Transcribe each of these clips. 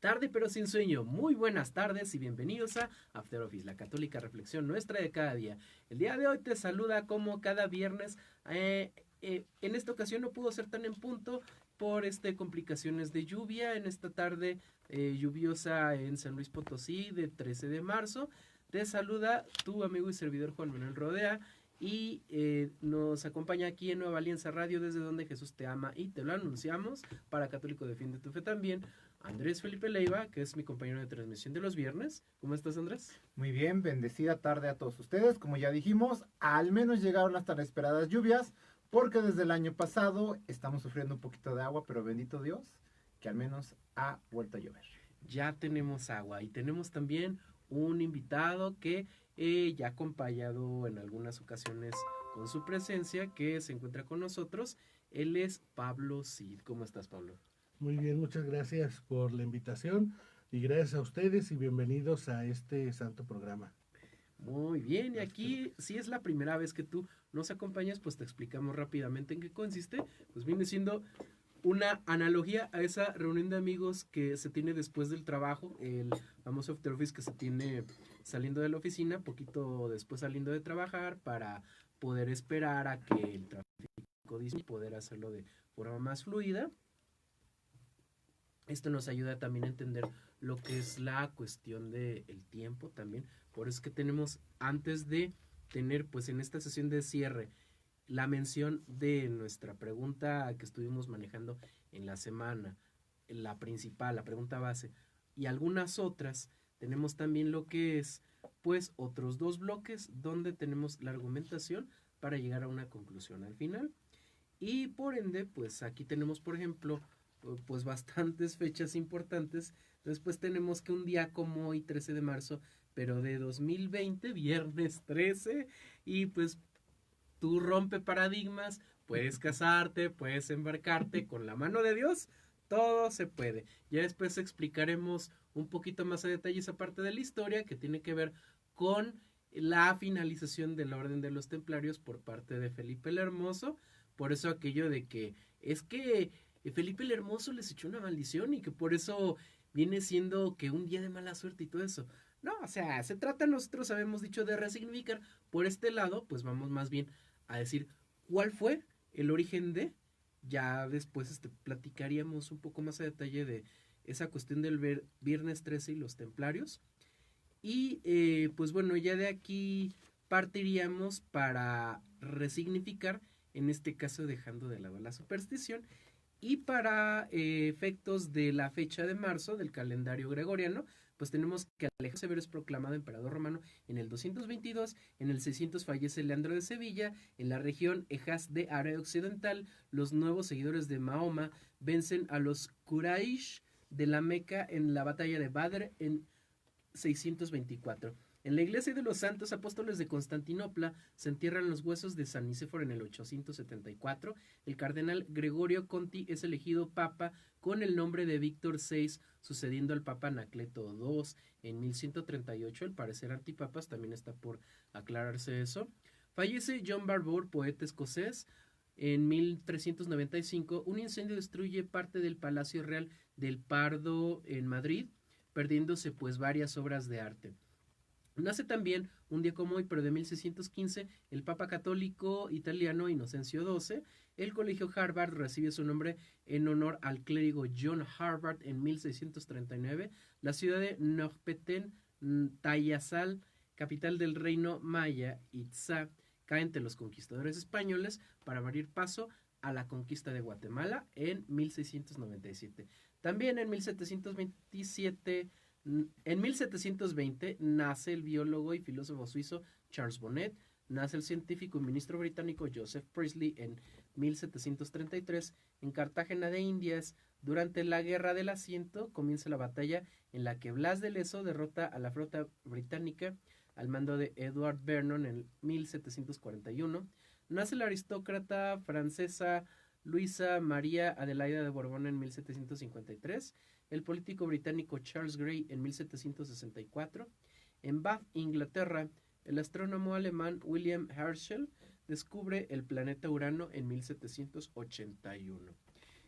Tarde pero sin sueño, muy buenas tardes y bienvenidos a After Office, la católica reflexión nuestra de cada día. El día de hoy te saluda como cada viernes. En esta ocasión no pudo ser tan en punto por complicaciones de lluvia en esta tarde lluviosa en San Luis Potosí de 13 de marzo. Te saluda tu amigo y servidor Juan Manuel Rodea y nos acompaña aquí en Nueva Alianza Radio, desde donde Jesús te ama y te lo anunciamos. Para Católico Defiende tu Fe también, Andrés Felipe Leiva, que es mi compañero de transmisión de los viernes. ¿Cómo estás, Andrés? Muy bien, bendecida tarde a todos ustedes. Como ya dijimos, al menos llegaron las tan esperadas lluvias, porque desde el año pasado estamos sufriendo un poquito de agua, pero bendito Dios, que al menos ha vuelto a llover. Ya tenemos agua y tenemos también un invitado que ya ha acompañado en algunas ocasiones con su presencia, que se encuentra con nosotros. Él es Pablo Cid. ¿Cómo estás, Pablo? Muy bien, muchas gracias por la invitación y gracias a ustedes y bienvenidos a este santo programa. Muy bien, y aquí si es la primera vez que tú nos acompañas, pues te explicamos rápidamente en qué consiste. Pues viene siendo una analogía a esa reunión de amigos que se tiene después del trabajo, el famoso after office que se tiene saliendo de la oficina, poquito después saliendo de trabajar, para poder esperar a que el tráfico disminuya y poder hacerlo de forma más fluida. Esto nos ayuda también a entender lo que es la cuestión del tiempo también. Por eso es que tenemos, antes de tener pues en esta sesión de cierre la mención de nuestra pregunta que estuvimos manejando en la semana, la principal, la pregunta base, y algunas otras, tenemos también lo que es pues otros dos bloques donde tenemos la argumentación para llegar a una conclusión al final. Y por ende, pues aquí tenemos, por ejemplo, pues bastantes fechas importantes. Después tenemos que un día como hoy, 13 de marzo, pero de 2020, viernes 13, y pues tú rompe paradigmas, puedes casarte, puedes embarcarte, con la mano de Dios, todo se puede. Ya después explicaremos un poquito más a detalle esa parte de la historia que tiene que ver con la finalización de la Orden de los Templarios por parte de Felipe el Hermoso. Por eso aquello de que es que Felipe el Hermoso les echó una maldición y que por eso viene siendo que un día de mala suerte y todo eso. No, o sea, se trata, nosotros habíamos dicho, de resignificar. Por este lado, pues vamos más bien a decir cuál fue el origen de. Ya después platicaríamos un poco más a detalle de esa cuestión del viernes 13 y los templarios. Y pues bueno, ya de aquí partiríamos para resignificar, en este caso dejando de lado la superstición, y para efectos de la fecha de marzo del calendario gregoriano, pues tenemos que Alejandro Severo es proclamado emperador romano en el 222, en el 600 fallece Leandro de Sevilla, en la región Hejaz de Área Occidental, los nuevos seguidores de Mahoma vencen a los Quraysh de la Meca en la batalla de Badr en 624. En la iglesia de los santos apóstoles de Constantinopla se entierran los huesos de San Nicéforo en el 874. El cardenal Gregorio Conti es elegido papa con el nombre de Víctor VI, sucediendo al papa Anacleto II en 1138. El parecer antipapas, también está por aclararse eso. Fallece John Barbour, poeta escocés. En 1395, un incendio destruye parte del Palacio Real del Pardo en Madrid, perdiéndose pues varias obras de arte. Nace también, un día como hoy, pero de 1615, el Papa Católico italiano Inocencio XII. El Colegio Harvard recibe su nombre en honor al clérigo John Harvard en 1639. La ciudad de Nojpeten, Tayasal, capital del reino maya Itzá, cae entre los conquistadores españoles para abrir paso a la conquista de Guatemala en 1697. También en 1720 nace el biólogo y filósofo suizo Charles Bonnet, nace el científico y ministro británico Joseph Priestley en 1733. En Cartagena de Indias, durante la Guerra del Asiento, comienza la batalla en la que Blas de Lezo derrota a la flota británica al mando de Edward Vernon en 1741. Nace la aristócrata francesa Luisa María Adelaida de Borbón en 1753, el político británico Charles Grey en 1764. En Bath, Inglaterra, el astrónomo alemán William Herschel descubre el planeta Urano en 1781.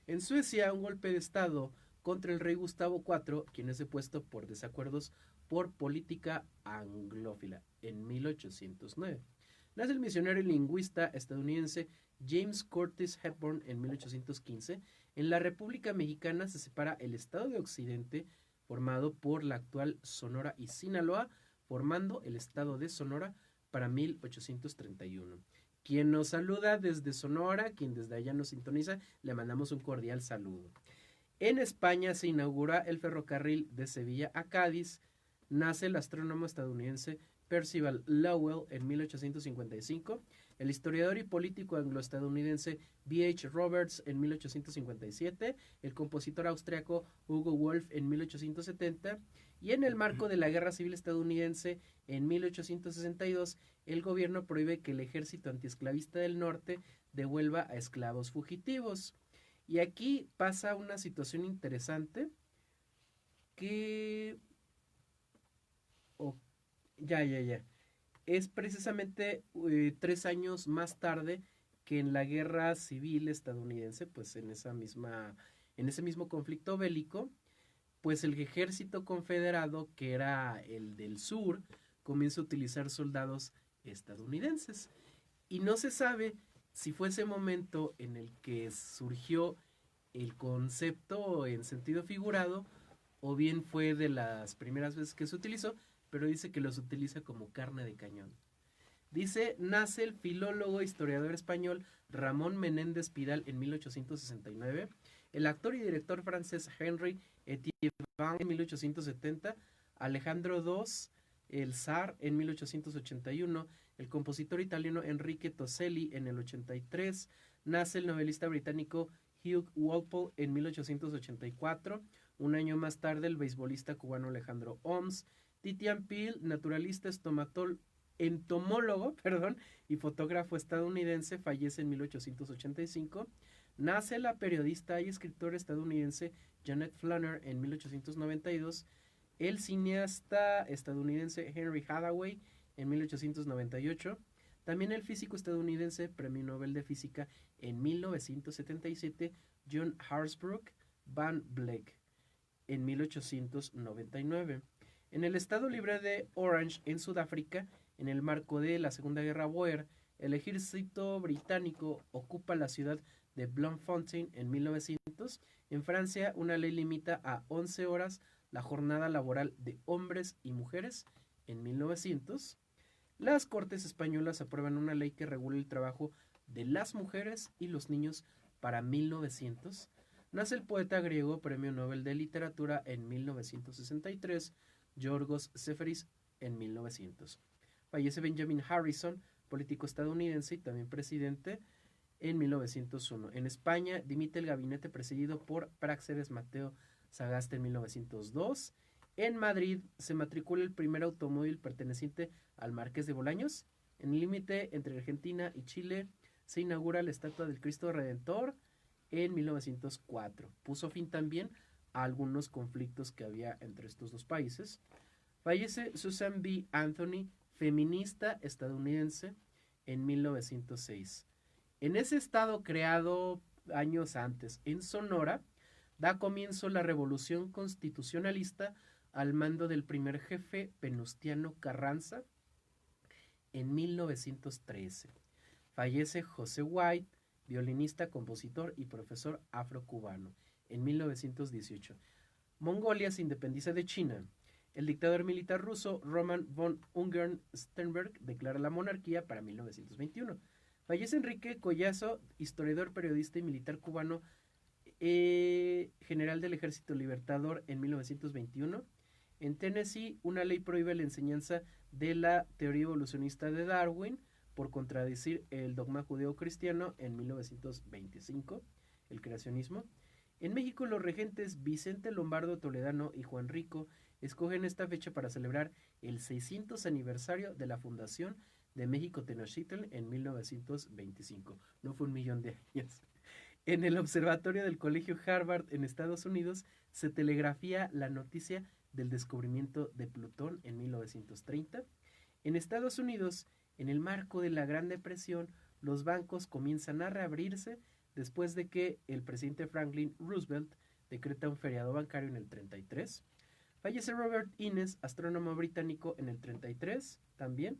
En Suecia, un golpe de estado contra el rey Gustavo IV, quien es depuesto por desacuerdos por política anglófila en 1809. Nace el misionero y lingüista estadounidense James Curtis Hepburn en 1815. En la República Mexicana se separa el estado de Occidente, formado por la actual Sonora y Sinaloa, formando el estado de Sonora para 1831. Quien nos saluda desde Sonora, quien desde allá nos sintoniza, le mandamos un cordial saludo. En España se inaugura el ferrocarril de Sevilla a Cádiz. Nace el astrónomo estadounidense Percival Lowell en 1855, el historiador y político anglo-estadounidense B.H. Roberts en 1857, el compositor austriaco Hugo Wolf en 1870, y en el marco de la Guerra Civil estadounidense en 1862, el gobierno prohíbe que el ejército antiesclavista del norte devuelva a esclavos fugitivos. Y aquí pasa una situación interesante que... Ya. Es precisamente 3 años más tarde que en la Guerra Civil estadounidense, pues en ese mismo conflicto bélico, pues el ejército confederado, que era el del sur, comienza a utilizar soldados estadounidenses. Y no se sabe si fue ese momento en el que surgió el concepto en sentido figurado, o bien fue de las primeras veces que se utilizó, pero dice que los utiliza como carne de cañón. Dice, nace el filólogo e historiador español Ramón Menéndez Pidal en 1869, el actor y director francés Henry Etienne en 1870, Alejandro II, el zar en 1881, el compositor italiano Enrique Toselli en el 83, nace el novelista británico Hugh Walpole en 1884, un año más tarde el beisbolista cubano Alejandro Oms, Titian Peel, naturalista entomólogo y fotógrafo estadounidense, fallece en 1885. Nace la periodista y escritora estadounidense Janet Flanner en 1892. El cineasta estadounidense Henry Hathaway en 1898. También el físico estadounidense, premio Nobel de Física en 1977, John Harsbrook Van Vleck en 1899. En el estado libre de Orange, en Sudáfrica, en el marco de la Segunda Guerra Boer, el ejército británico ocupa la ciudad de Bloemfontein en 1900. En Francia, una ley limita a 11 horas la jornada laboral de hombres y mujeres en 1900. Las Cortes españolas aprueban una ley que regula el trabajo de las mujeres y los niños para 1900. Nace el poeta griego, premio Nobel de Literatura en 1963, Yorgos Seferis en 1900. Fallece Benjamin Harrison, político estadounidense y también presidente, en 1901. En España dimite el gabinete presidido por Práxedes Mateo Sagasta en 1902. En Madrid se matricula el primer automóvil perteneciente al Marqués de Bolaños. En el límite entre Argentina y Chile se inaugura la estatua del Cristo Redentor en 1904. Puso fin también a algunos conflictos que había entre estos dos países. Fallece Susan B. Anthony, feminista estadounidense, en 1906. En ese estado creado años antes, en Sonora, da comienzo la revolución constitucionalista al mando del primer jefe Venustiano Carranza en 1913. Fallece José White, violinista, compositor y profesor afrocubano, en 1918. Mongolia se independiza de China. El dictador militar ruso Roman von Ungern-Sternberg declara la monarquía para 1921. Fallece Enrique Collazo, historiador, periodista y militar cubano, general del Ejército Libertador en 1921. En Tennessee, una ley prohíbe la enseñanza de la teoría evolucionista de Darwin por contradecir el dogma judeo-cristiano en 1925, el creacionismo. En México, los regentes Vicente Lombardo Toledano y Juan Rico escogen esta fecha para celebrar el 600 aniversario de la fundación de México Tenochtitlan en 1925. No fue 1.000.000 de años. En el observatorio del Colegio Harvard en Estados Unidos se telegrafía la noticia del descubrimiento de Plutón en 1930. En Estados Unidos, en el marco de la Gran Depresión, los bancos comienzan a reabrirse después de que el presidente Franklin Roosevelt decreta un feriado bancario en el 33. Fallece Robert Innes, astrónomo británico, en el 33 también.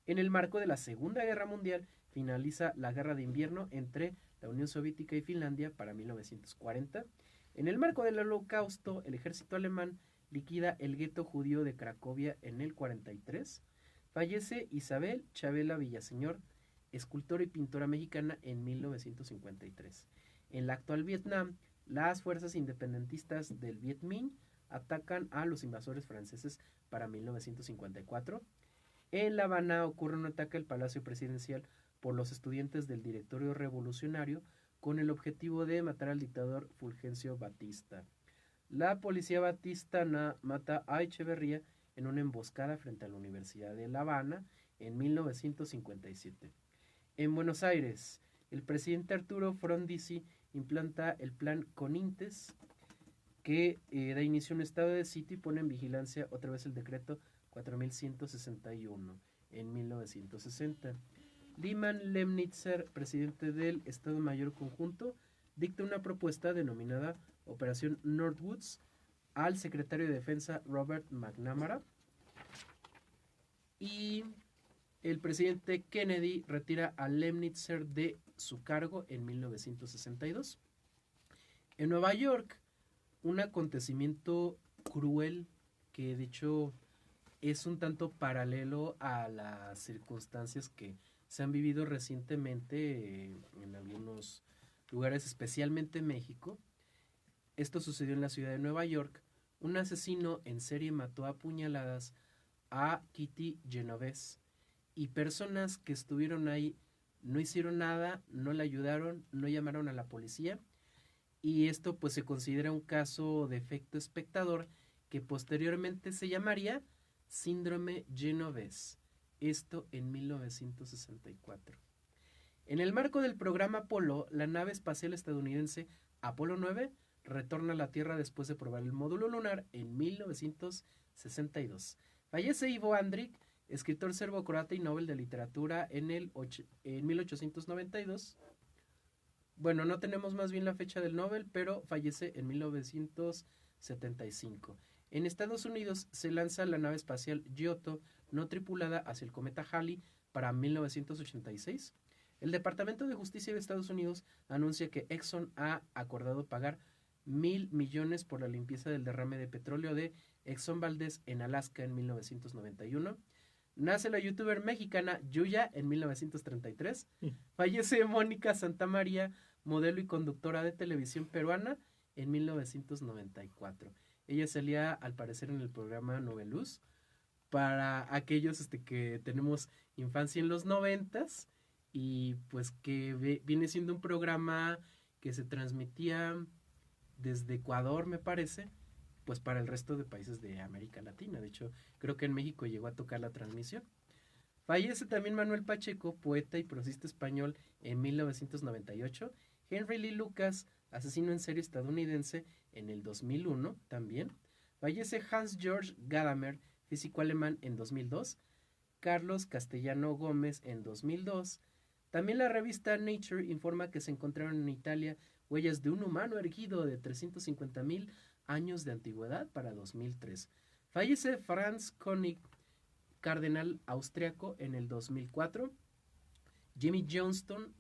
En el marco de la Segunda Guerra Mundial finaliza la Guerra de Invierno entre la Unión Soviética y Finlandia para 1940. En el marco del Holocausto, el ejército alemán liquida el gueto judío de Cracovia en el 43. Fallece Isabel Chavela Villaseñor, escultora y pintora mexicana, en 1953. En la actual Vietnam, las fuerzas independentistas del Viet Minh atacan a los invasores franceses para 1954. En La Habana ocurre un ataque al Palacio Presidencial por los estudiantes del Directorio Revolucionario con el objetivo de matar al dictador Fulgencio Batista. La policía batistana mata a Echeverría en una emboscada frente a la Universidad de La Habana en 1957. En Buenos Aires, el presidente Arturo Frondizi implanta el plan Conintes, que da inicio a un estado de sitio y pone en vigilancia otra vez el decreto 4161 en 1960. Lyman Lemnitzer, presidente del Estado Mayor Conjunto, dicta una propuesta denominada Operación Northwoods al secretario de Defensa Robert McNamara, y el presidente Kennedy retira a Lemnitzer de su cargo en 1962. En Nueva York, un acontecimiento cruel que de hecho es un tanto paralelo a las circunstancias que se han vivido recientemente en algunos lugares, especialmente en México. Esto sucedió en la ciudad de Nueva York. Un asesino en serie mató a puñaladas a Kitty Genovese, y personas que estuvieron ahí no hicieron nada, no le ayudaron, no llamaron a la policía, y esto pues se considera un caso de efecto espectador que posteriormente se llamaría Síndrome Genovese, esto en 1964. En el marco del programa Apolo, la nave espacial estadounidense Apolo 9 retorna a la Tierra después de probar el módulo lunar en 1962. Fallece Ivo Andrić, escritor serbo-croata y Nobel de Literatura, en 1892. Bueno, no tenemos más bien la fecha del Nobel, pero fallece en 1975. En Estados Unidos se lanza la nave espacial Giotto no tripulada hacia el cometa Halley para 1986. El Departamento de Justicia de Estados Unidos anuncia que Exxon ha acordado pagar $1,000 millones por la limpieza del derrame de petróleo de Exxon Valdez en Alaska en 1991. Nace la youtuber mexicana Yuya en 1933. Fallece Mónica Santamaría, modelo y conductora de televisión peruana, en 1994. Ella salía al parecer en el programa Noveluz. Para aquellos que tenemos infancia en los 90s, y pues que viene siendo un programa que se transmitía desde Ecuador, me parece, pues para el resto de países de América Latina. De hecho, creo que en México llegó a tocar la transmisión. Fallece también Manuel Pacheco, poeta y prosista español, en 1998. Henry Lee Lucas, asesino en serie estadounidense, en el 2001 también. Fallece Hans Georg Gadamer, físico alemán, en 2002. Carlos Castellano Gómez, en 2002. También la revista Nature informa que se encontraron en Italia huellas de un humano erguido de 350,000 años de antigüedad para 2003. Fallece Franz Koenig, cardenal austriaco, en el 2004. Jimmy Johnston,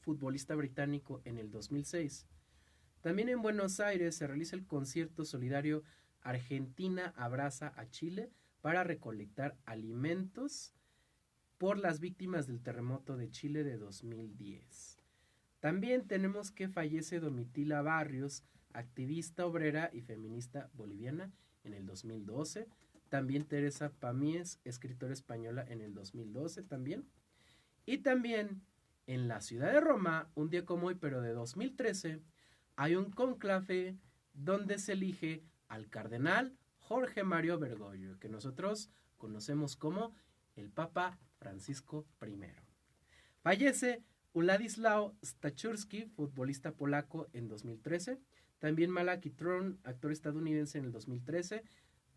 futbolista británico, en el 2006. También en Buenos Aires se realiza el concierto solidario Argentina Abraza a Chile para recolectar alimentos por las víctimas del terremoto de Chile de 2010. También tenemos que fallece Domitila Barrios, activista obrera y feminista boliviana, en el 2012. También Teresa Pamíes, escritora española, en el 2012 también. Y también en la ciudad de Roma, un día como hoy, pero de 2013, hay un conclave donde se elige al cardenal Jorge Mario Bergoglio, que nosotros conocemos como el Papa Francisco I. Fallece Władysław Stachurski, futbolista polaco, en 2013. También Malachi Throne, actor estadounidense, en el 2013.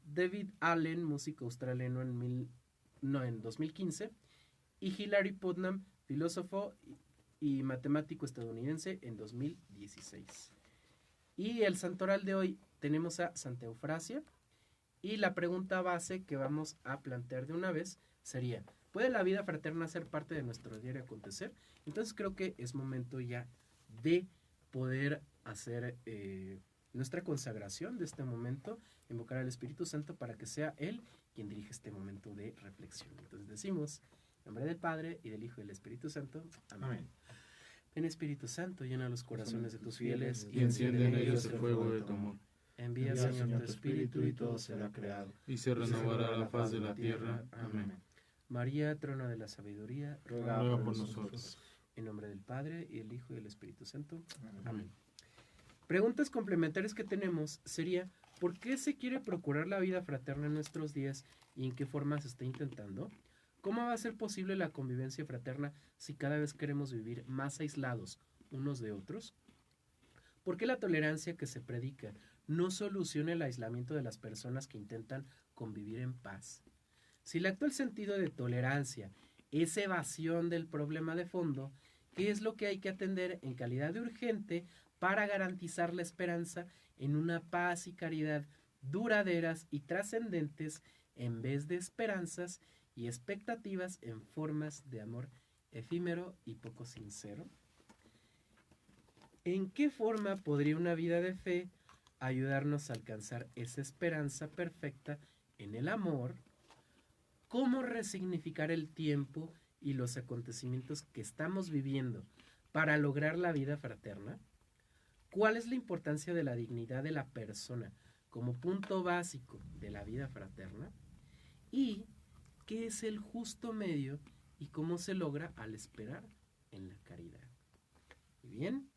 David Allen, músico australiano, en 2015. Y Hilary Putnam, filósofo y matemático estadounidense, en 2016. Y el santoral de hoy tenemos a Santa Eufrasia. Y la pregunta base que vamos a plantear de una vez sería, ¿puede la vida fraterna ser parte de nuestro diario acontecer? Entonces creo que es momento ya de poder hacer nuestra consagración de este momento, invocar al Espíritu Santo para que sea Él quien dirige este momento de reflexión. Entonces decimos, en nombre del Padre, y del Hijo, y del Espíritu Santo. Amén. Amén. Ven Espíritu Santo, llena los corazones de tus fieles Y enciende en ellos el fuego de tu amor. Envía, Señor, tu Espíritu y todo será creado. Y se renovará la faz de la tierra. Amén. María, trono de la sabiduría, Ruega por nosotros. en nombre del Padre, y del Hijo, y del Espíritu Santo. Amén. Amén. Preguntas complementarias que tenemos sería, ¿por qué se quiere procurar la vida fraterna en nuestros días y en qué forma se está intentando? ¿Cómo va a ser posible la convivencia fraterna si cada vez queremos vivir más aislados unos de otros? ¿Por qué la tolerancia que se predica no soluciona el aislamiento de las personas que intentan convivir en paz? Si el actual sentido de tolerancia es evasión del problema de fondo, ¿qué es lo que hay que atender en calidad de urgente para garantizar la esperanza en una paz y caridad duraderas y trascendentes en vez de esperanzas y expectativas en formas de amor efímero y poco sincero? ¿En qué forma podría una vida de fe ayudarnos a alcanzar esa esperanza perfecta en el amor? ¿Cómo resignificar el tiempo y los acontecimientos que estamos viviendo para lograr la vida fraterna? ¿Cuál es la importancia de la dignidad de la persona como punto básico de la vida fraterna? ¿Y qué es el justo medio y cómo se logra al esperar en la caridad? Y bien,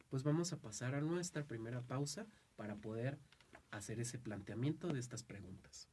pues vamos a pasar a nuestra primera pausa para poder hacer ese planteamiento de estas preguntas.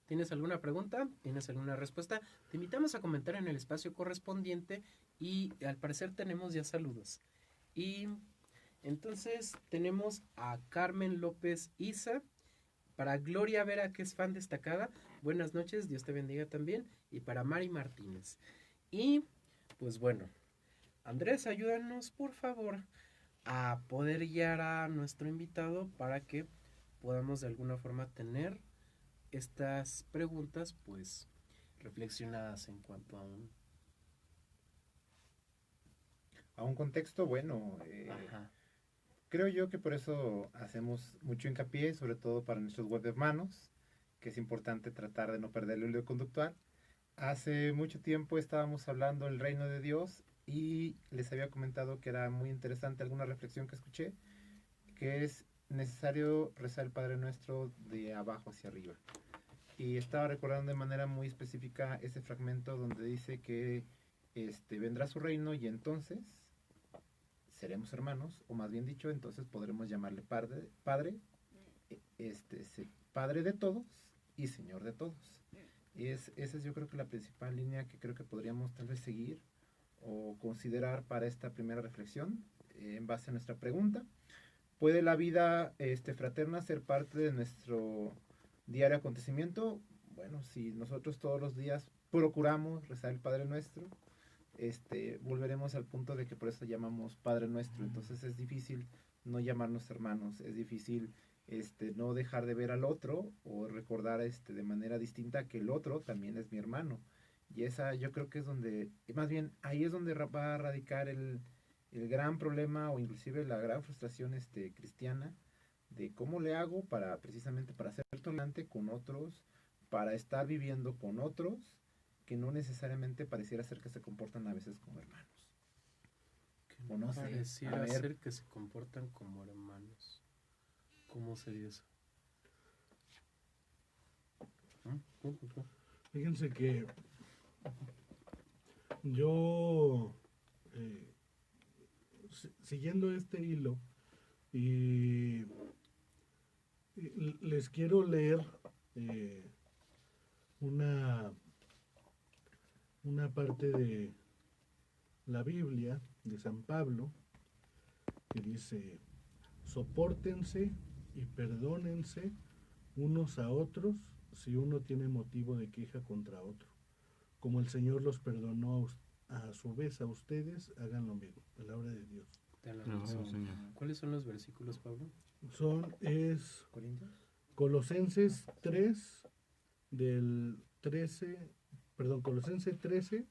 ¿Tienes alguna pregunta? ¿Tienes alguna respuesta? Te invitamos a comentar en el espacio correspondiente y al parecer tenemos ya saludos. Y entonces tenemos a Carmen López Isa, para Gloria Vera, que es fan destacada. Buenas noches, Dios te bendiga también. Y para Mari Martínez. Y pues bueno, Andrés, ayúdanos por favor a poder guiar a nuestro invitado para que podamos de alguna forma tener estas preguntas pues reflexionadas en cuanto A un contexto bueno. Ajá. Creo yo que por eso hacemos mucho hincapié, sobre todo para nuestros web hermanos, que es importante tratar de no perder el hilo conductual. Hace mucho tiempo estábamos hablando del reino de Dios y les había comentado que era muy interesante alguna reflexión que escuché, que es necesario rezar el Padre Nuestro de abajo hacia arriba. Y estaba recordando de manera muy específica ese fragmento donde dice que vendrá su reino y entonces seremos hermanos, o más bien dicho, entonces podremos llamarle padre, padre de todos y Señor de todos. Esa es yo creo que la principal línea que creo que podríamos tal vez seguir o considerar para esta primera reflexión en base a nuestra pregunta. ¿Puede la vida fraterna ser parte de nuestro diario acontecimiento? Bueno, si nosotros todos los días procuramos rezar el Padre Nuestro, volveremos al punto de que por eso llamamos Padre Nuestro. Entonces es difícil no llamarnos hermanos, es difícil no dejar de ver al otro o recordar de manera distinta que el otro también es mi hermano. Y esa yo creo que es donde, más bien ahí es donde va a radicar el gran problema o inclusive la gran frustración cristiana de cómo le hago para precisamente para ser tolerante con otros, para estar viviendo con otros que no necesariamente pareciera ser que se comportan a veces como hermanos. Que O no sé, pareciera a ver. ser que se comportan como hermanos. ¿Cómo sería eso? Fíjense que yo, siguiendo este hilo, y les quiero leer eh, una, una parte de la Biblia de San Pablo que dice: sopórtense y perdónense unos a otros si uno tiene motivo de queja contra otro. Como el Señor los perdonó a su vez a ustedes, hagan lo mismo. Palabra de Dios. ¿Cuáles son los versículos, Pablo? Es ¿Corintios? Colosenses 3 del 13, perdón, Colosenses 13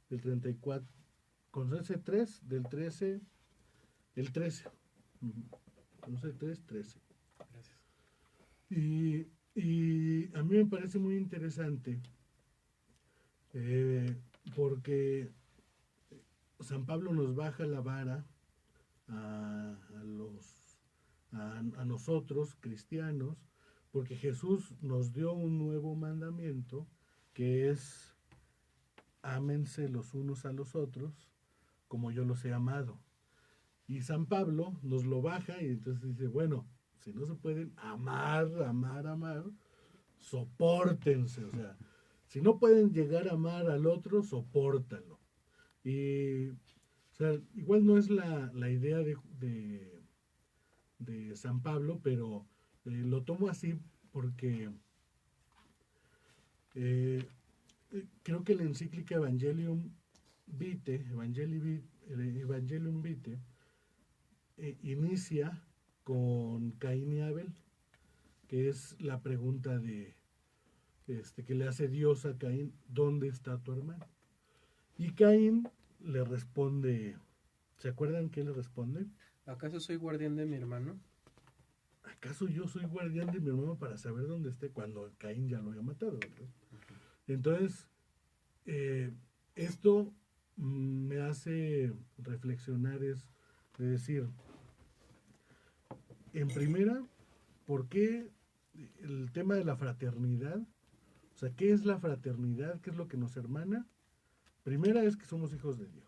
del 34, Colosenses 3 del 13, el 13. Colosenses 3, 13. Gracias. Y a mí me parece muy interesante porque San Pablo nos baja la vara a nosotros, cristianos, porque Jesús nos dio un nuevo mandamiento que es: ámense los unos a los otros como yo los he amado. Y San Pablo nos lo baja y entonces dice, bueno, si no se pueden amar, sopórtense. O sea, si no pueden llegar a amar al otro, sopórtalo. Y, o sea, igual no es la idea de San Pablo, pero lo tomo así porque creo que la encíclica Evangelium Vitae, inicia con Caín y Abel, que es la pregunta que le hace Dios a Caín: ¿dónde está tu hermano? Y Caín le responde, ¿se acuerdan qué le responde? ¿Acaso soy guardián de mi hermano? ¿Acaso yo soy guardián de mi hermano para saber dónde esté, cuando Caín ya lo había matado, ¿verdad? Entonces, esto me hace reflexionar, es de decir, en primera, ¿por qué el tema de la fraternidad? O sea, ¿qué es la fraternidad? ¿Qué es lo que nos hermana? Primera es que somos hijos de Dios.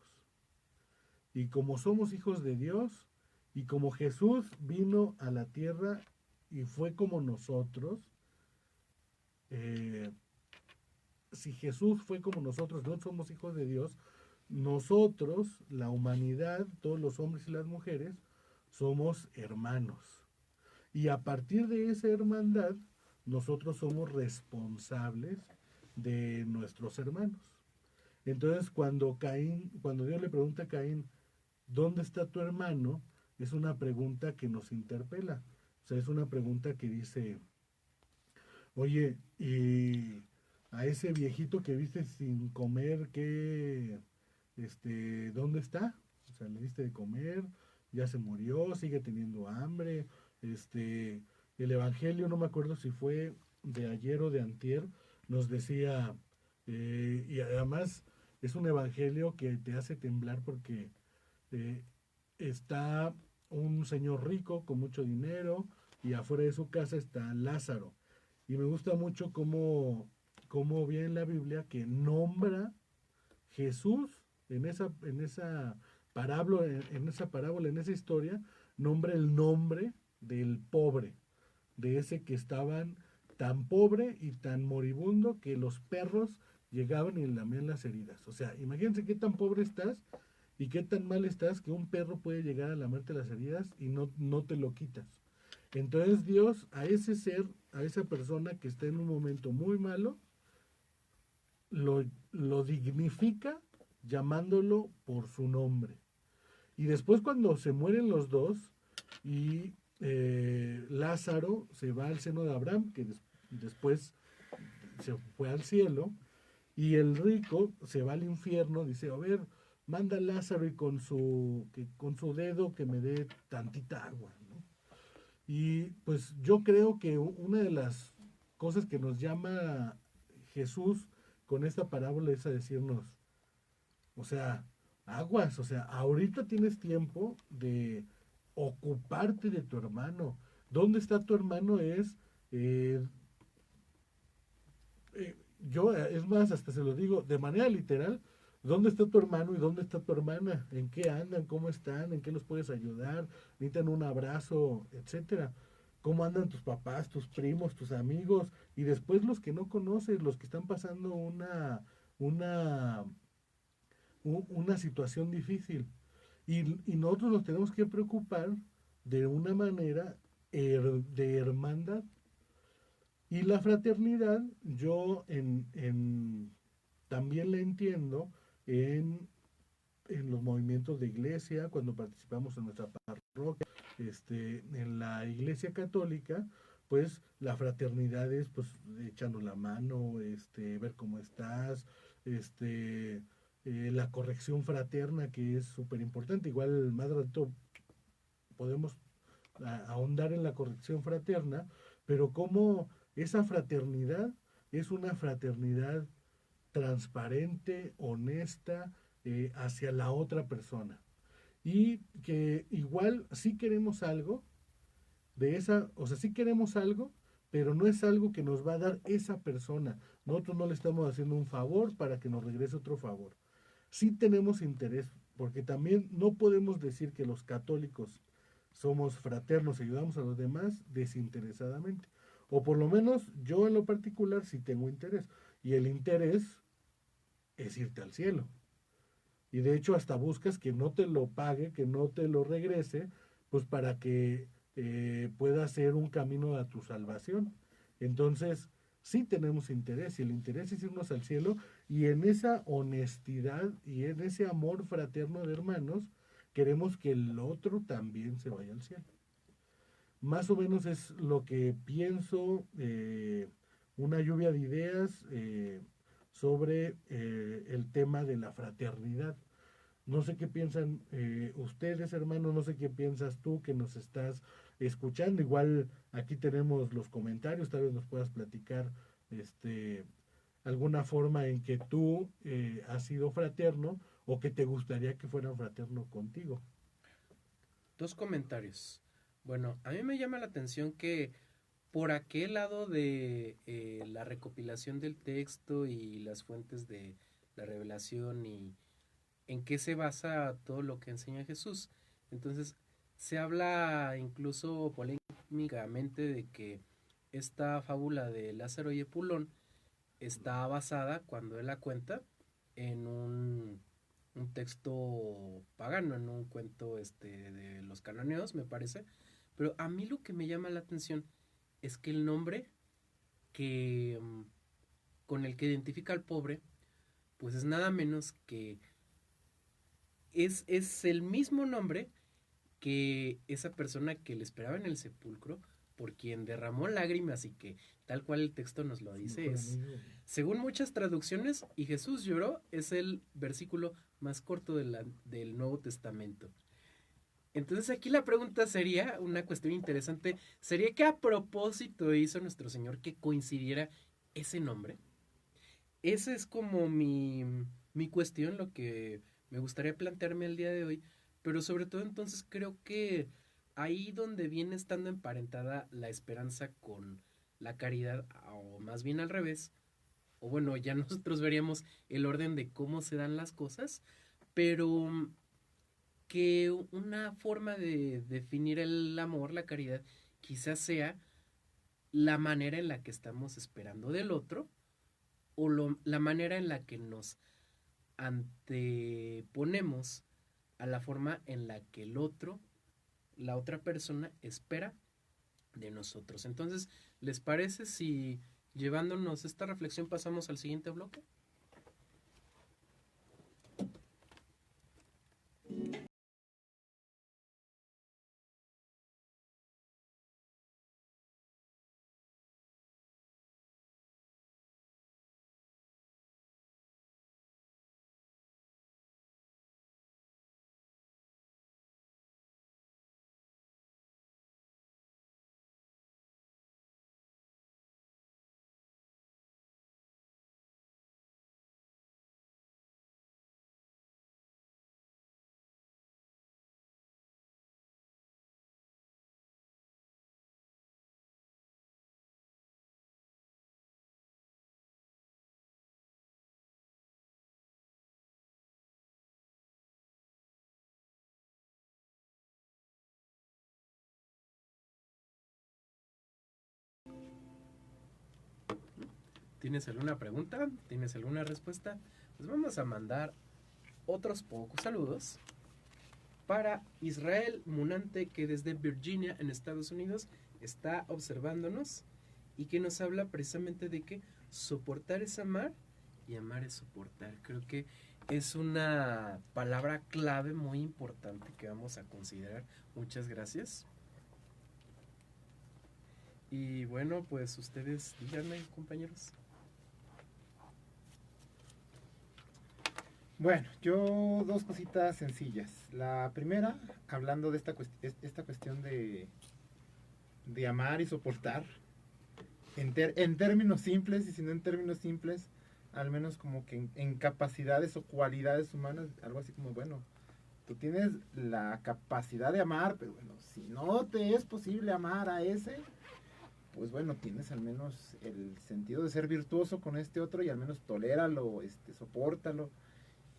Y como somos hijos de Dios, y como Jesús vino a la tierra y fue como nosotros, si Jesús fue como nosotros, no somos hijos de Dios, nosotros, la humanidad, todos los hombres y las mujeres, somos hermanos. Y a partir de esa hermandad, nosotros somos responsables de nuestros hermanos. Entonces, cuando Dios le pregunta a Caín, ¿dónde está tu hermano?, es una pregunta que nos interpela. O sea, es una pregunta que dice, oye, y a ese viejito que viste sin comer, ¿dónde está? O sea, le diste de comer, ya se murió, sigue teniendo hambre. El evangelio, no me acuerdo si fue de ayer o de antier, nos decía, y además es un evangelio que te hace temblar porque está un señor rico con mucho dinero y afuera de su casa está Lázaro. Y me gusta mucho cómo viene en la Biblia que nombra Jesús en esa parábola, en esa historia, nombra el nombre del pobre, de ese que estaban tan pobre y tan moribundo que los perros llegaban y le lamían las heridas. O sea, imagínense qué tan pobre estás y qué tan mal estás que un perro puede llegar a lamerte las heridas y no te lo quitas. Entonces Dios a ese ser, a esa persona que está en un momento muy malo, lo dignifica llamándolo por su nombre. Y después cuando se mueren los dos y Lázaro se va al seno de Abraham, que después se fue al cielo, y el rico se va al infierno, dice, a ver, manda a Lázaro y con su dedo que me dé tantita agua, ¿no? Y pues yo creo que una de las cosas que nos llama Jesús con esta parábola es a decirnos, o sea, aguas, o sea, ahorita tienes tiempo de ocuparte de tu hermano. ¿Dónde está tu hermano? Eh, es más, hasta se lo digo, de manera literal, ¿dónde está tu hermano y dónde está tu hermana? ¿En qué andan? ¿Cómo están? ¿En qué los puedes ayudar? ¿Necesitan un abrazo? Etcétera. ¿Cómo andan tus papás, tus primos, tus amigos? Y después los que no conoces, los que están pasando una, una situación difícil. Y nosotros nos tenemos que preocupar de una manera de hermandad. Y la fraternidad, yo también la entiendo en los movimientos de iglesia, cuando participamos en nuestra parroquia, en la iglesia católica, pues la fraternidad es pues echando la mano, ver cómo estás, la corrección fraterna que es súper importante. Igual más rato podemos ahondar en la corrección fraterna, pero cómo esa fraternidad es una fraternidad transparente, honesta, hacia la otra persona. Y que igual sí queremos algo de esa, o sea, sí queremos algo, pero no es algo que nos va a dar esa persona. Nosotros no le estamos haciendo un favor para que nos regrese otro favor. Sí tenemos interés, porque también no podemos decir que los católicos somos fraternos y ayudamos a los demás desinteresadamente. O por lo menos yo en lo particular sí tengo interés. Y el interés es irte al cielo. Y de hecho hasta buscas que no te lo pague, que no te lo regrese, pues para que pueda ser un camino a tu salvación. Entonces, sí tenemos interés y el interés es irnos al cielo y en esa honestidad y en ese amor fraterno de hermanos, queremos que el otro también se vaya al cielo. Más o menos es lo que pienso, una lluvia de ideas sobre el tema de la fraternidad. No sé qué piensan ustedes, hermanos, no sé qué piensas tú que nos estás escuchando. Igual aquí tenemos los comentarios, tal vez nos puedas platicar alguna forma en que tú has sido fraterno o que te gustaría que fueran fraterno contigo. Dos comentarios. Bueno, a mí me llama la atención que por aquel lado de la recopilación del texto y las fuentes de la revelación y en qué se basa todo lo que enseña Jesús. Entonces, se habla incluso polémicamente de que esta fábula de Lázaro y Epulón está basada, cuando él la cuenta, en un texto pagano, en un cuento de los cananeos, me parece. Pero a mí lo que me llama la atención es que el nombre que con el que identifica al pobre, pues es nada menos que es el mismo nombre que esa persona que le esperaba en el sepulcro, por quien derramó lágrimas y que tal cual el texto nos lo dice, es, según muchas traducciones, y Jesús lloró, es el versículo más corto del Nuevo Testamento. Entonces aquí la pregunta sería, una cuestión interesante, sería que a propósito hizo nuestro Señor que coincidiera ese nombre. Esa es como mi cuestión, lo que me gustaría plantearme el día de hoy, pero sobre todo entonces creo que ahí donde viene estando emparentada la esperanza con la caridad, o más bien al revés, o bueno, ya nosotros veríamos el orden de cómo se dan las cosas, pero que una forma de definir el amor, la caridad, quizás sea la manera en la que estamos esperando del otro, o la manera en la que nos anteponemos a la forma en la que el otro, la otra persona, espera de nosotros. Entonces, ¿les parece si llevándonos esta reflexión pasamos al siguiente bloque? ¿Tienes alguna pregunta? ¿Tienes alguna respuesta? Pues vamos a mandar otros pocos saludos para Israel Munante, que desde Virginia, en Estados Unidos, está observándonos y que nos habla precisamente de que soportar es amar y amar es soportar. Creo que es una palabra clave muy importante que vamos a considerar. Muchas gracias. Y bueno, pues ustedes díganme, compañeros. Bueno, yo dos cositas sencillas. La primera, hablando de esta cuestión de amar y soportar, en términos simples, y si no en términos simples, al menos como que en capacidades o cualidades humanas, algo así como, bueno, tú tienes la capacidad de amar, pero bueno, si no te es posible amar a ese, pues bueno, tienes al menos el sentido de ser virtuoso con este otro y al menos toléralo, sopórtalo.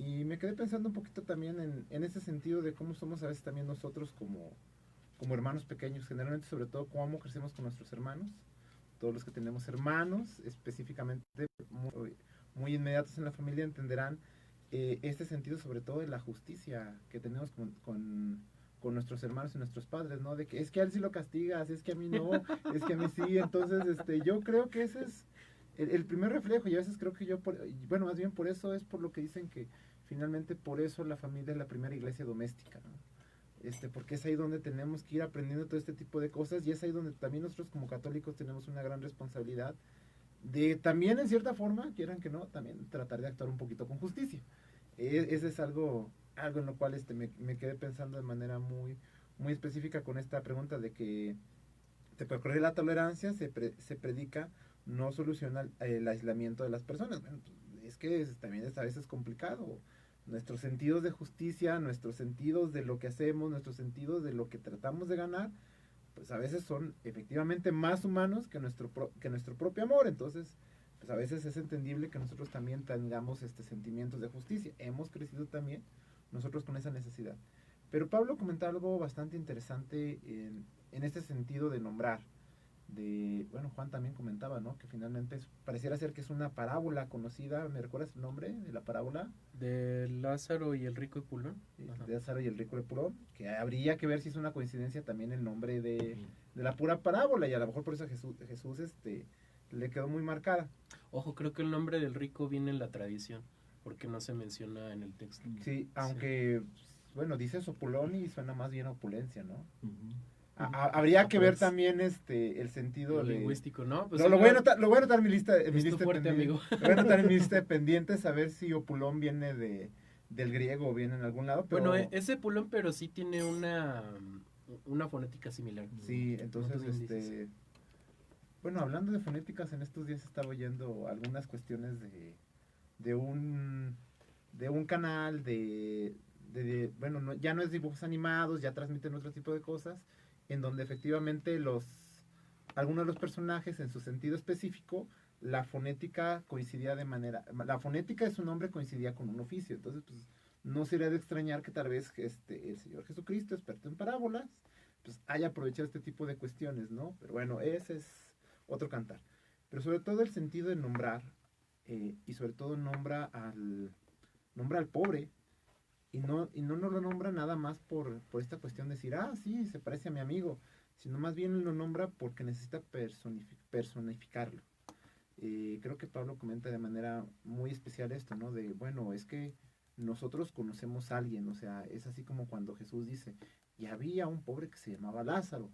Y me quedé pensando un poquito también en ese sentido de cómo somos a veces también nosotros como hermanos pequeños, generalmente sobre todo cómo crecemos con nuestros hermanos, todos los que tenemos hermanos, específicamente muy inmediatos en la familia, entenderán este sentido sobre todo de la justicia que tenemos con nuestros hermanos y nuestros padres, ¿no? De que es que a él sí lo castigas, es que a mí no, es que a mí sí, entonces yo creo que ese es el primer reflejo y a veces creo que bueno, más bien por eso es por lo que dicen que finalmente por eso la familia es la primera iglesia doméstica, ¿no? Porque es ahí donde tenemos que ir aprendiendo todo este tipo de cosas y es ahí donde también nosotros como católicos tenemos una gran responsabilidad de también en cierta forma, quieran que no, también tratar de actuar un poquito con justicia. Ese es algo en lo cual me quedé pensando de manera muy específica con esta pregunta de que por correr la tolerancia se predica, no soluciona el aislamiento de las personas. Bueno, es que también es a veces complicado. Nuestros sentidos de justicia, nuestros sentidos de lo que hacemos, nuestros sentidos de lo que tratamos de ganar, pues a veces son efectivamente más humanos que nuestro propio amor. Entonces, pues a veces es entendible que nosotros también tengamos sentimientos de justicia. Hemos crecido también nosotros con esa necesidad. Pero Pablo comentaba algo bastante interesante en este sentido de nombrar. Bueno, Juan también comentaba, ¿no? Que finalmente pareciera ser que es una parábola conocida. ¿Me recuerdas el nombre de la parábola? De Lázaro y el rico Epulón. De Lázaro y el rico Epulón, que habría que ver si es una coincidencia también el nombre de la pura parábola, y a lo mejor por eso a Jesús le quedó muy marcada. Ojo, creo que el nombre del rico viene en la tradición, porque no se menciona en el texto. Sí, aunque, bueno, dice Sopulón y suena más bien a opulencia, ¿no? Habría que ver también el sentido lingüístico, ¿no? Pues lo voy a anotar en mi lista, fuerte, amigo. Lo voy a anotar en mi lista de pendientes a ver si opulón viene del griego o viene en algún lado. Pero... Bueno, es Epulón, pero sí tiene una fonética similar. Sí, entonces, bueno, hablando de fonéticas, en estos días estaba oyendo algunas cuestiones de un canal bueno, ya no es dibujos animados, ya transmiten otro tipo de cosas, en donde efectivamente algunos de los personajes en su sentido específico, la fonética coincidía la fonética de su nombre coincidía con un oficio. Entonces, pues, no sería de extrañar que tal vez el Señor Jesucristo, experto en parábolas, pues haya aprovechado este tipo de cuestiones, ¿no? Pero bueno, ese es otro cantar. Pero sobre todo el sentido de nombrar, y sobre todo nombra al pobre, y no nos lo nombra nada más por esta cuestión de decir, sí, se parece a mi amigo, sino más bien lo nombra porque necesita personificarlo. Creo que Pablo comenta de manera muy especial esto, ¿no? De, bueno, es que nosotros conocemos a alguien, o sea, es así como cuando Jesús dice, y había un pobre que se llamaba Lázaro,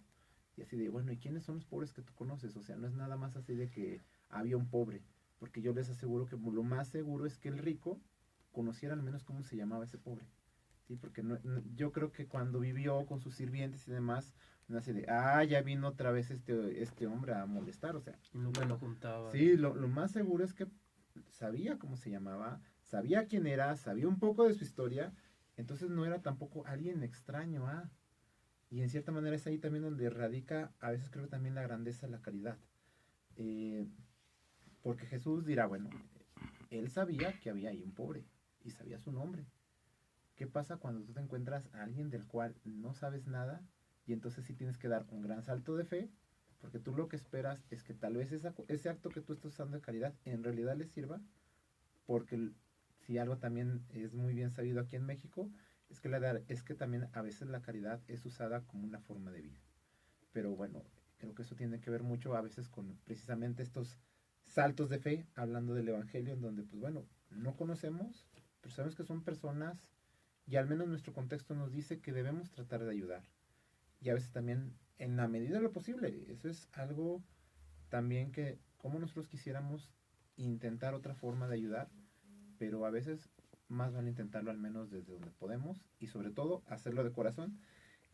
y así de, bueno, ¿y quiénes son los pobres que tú conoces? O sea, no es nada más así de que había un pobre, porque yo les aseguro que lo más seguro es que el rico conociera al menos cómo se llamaba ese pobre. Sí, porque yo creo que cuando vivió con sus sirvientes y demás, no así de, ya vino otra vez este hombre a molestar, o sea. Nunca lo juntaba. Sí, lo más seguro es que sabía cómo se llamaba, sabía quién era, sabía un poco de su historia, entonces no era tampoco alguien extraño, y en cierta manera es ahí también donde radica, a veces creo también la grandeza de la caridad. Porque Jesús dirá, bueno, él sabía que había ahí un pobre, y sabía su nombre. ¿Qué pasa cuando tú te encuentras a alguien del cual no sabes nada y entonces sí tienes que dar un gran salto de fe? porque tú lo que esperas es que tal vez ese acto que tú estás usando de caridad en realidad le sirva, porque si algo también es muy bien sabido aquí en México, es que también a veces la caridad es usada como una forma de vida. Pero bueno, creo que eso tiene que ver mucho a veces con precisamente estos saltos de fe, hablando del Evangelio, en donde, pues bueno, no conocemos, pero sabemos que son personas y al menos nuestro contexto nos dice que debemos tratar de ayudar. Y a veces también, en la medida de lo posible, eso es algo también que, como nosotros quisiéramos intentar otra forma de ayudar, pero a veces más vale intentarlo al menos desde donde podemos y sobre todo hacerlo de corazón,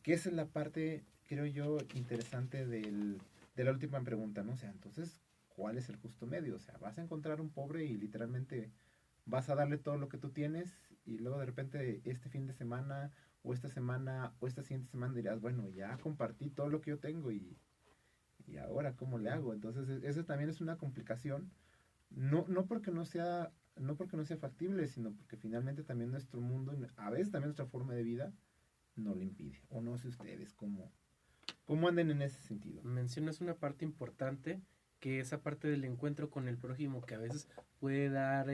que esa es la parte, creo yo, interesante de la última pregunta, ¿no? O sea, entonces, ¿cuál es el justo medio? O sea, vas a encontrar un pobre y literalmente vas a darle todo lo que tú tienes y luego de repente este fin de semana o esta semana o esta siguiente semana dirás, bueno, ya compartí todo lo que yo tengo y ahora, ¿cómo le hago? Entonces, eso también es una complicación, no porque no sea factible, sino porque finalmente también nuestro mundo, a veces también nuestra forma de vida, no lo impide. O no sé ustedes cómo anden en ese sentido. Mencionas una parte importante, que esa parte del encuentro con el prójimo, que a veces puede dar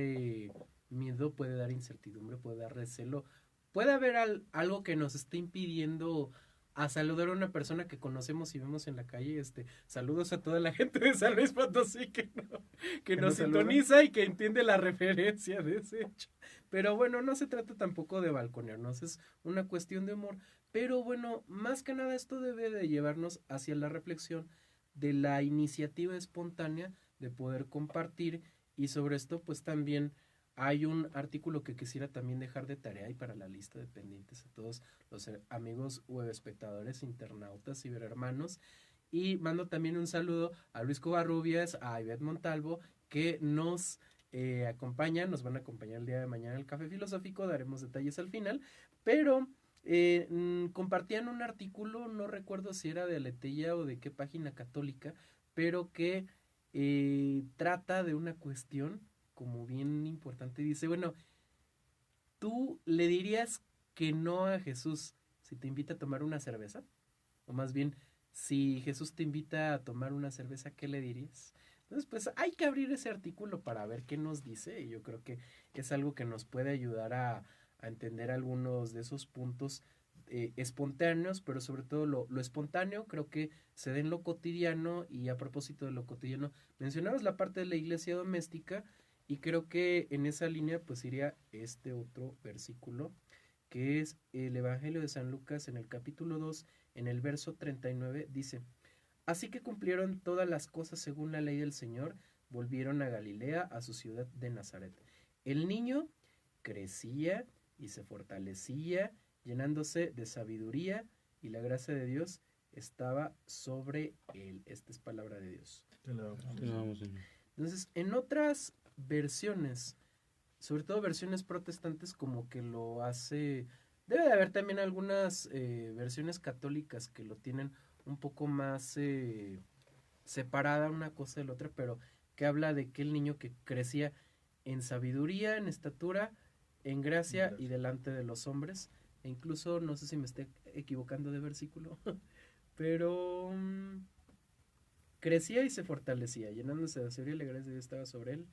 miedo, puede dar incertidumbre, puede dar recelo, puede haber algo que nos esté impidiendo a saludar a una persona que conocemos y vemos en la calle. Saludos a toda la gente de San Luis Potosí que nos sintoniza y que entiende la referencia de ese hecho. Pero bueno, no se trata tampoco de balconearnos, es una cuestión de humor. Pero bueno, más que nada esto debe de llevarnos hacia la reflexión de la iniciativa espontánea de poder compartir, y sobre esto pues también hay un artículo que quisiera también dejar de tarea y para la lista de pendientes a todos los amigos web espectadores, internautas, ciberhermanos, y mando también un saludo a Luis Covarrubias, a Ivette Montalvo, que nos acompañan, nos van a acompañar el día de mañana en el Café Filosófico, daremos detalles al final, pero compartían un artículo, no recuerdo si era de Aleteia o de qué página católica, pero que trata de una cuestión como bien importante. Dice, bueno, ¿tú le dirías que no a Jesús si te invita a tomar una cerveza? O más bien, si Jesús te invita a tomar una cerveza, ¿qué le dirías? Entonces, pues hay que abrir ese artículo para ver qué nos dice, y yo creo que es algo que nos puede ayudar a entender algunos de esos puntos espontáneos, pero sobre todo lo espontáneo creo que se da en lo cotidiano. Y a propósito de lo cotidiano, mencionabas la parte de la iglesia doméstica, y creo que en esa línea pues iría este otro versículo, que es el Evangelio de San Lucas en el capítulo 2, en el verso 39, dice: Así que cumplieron todas las cosas según la ley del Señor, volvieron a Galilea, a su ciudad de Nazaret. El niño crecía y se fortalecía, llenándose de sabiduría, y la gracia de Dios estaba sobre él. Esta es palabra de Dios. Entonces, en otras versiones, sobre todo versiones protestantes, como que lo hace... Debe de haber también algunas versiones católicas que lo tienen un poco más separada una cosa de la otra, pero que habla de que el niño que crecía en sabiduría, en estatura, en gracia y delante de los hombres. E incluso, no sé si me estoy equivocando de versículo, pero crecía y se fortalecía, llenándose de sabiduría y la gracia de Dios estaba sobre él.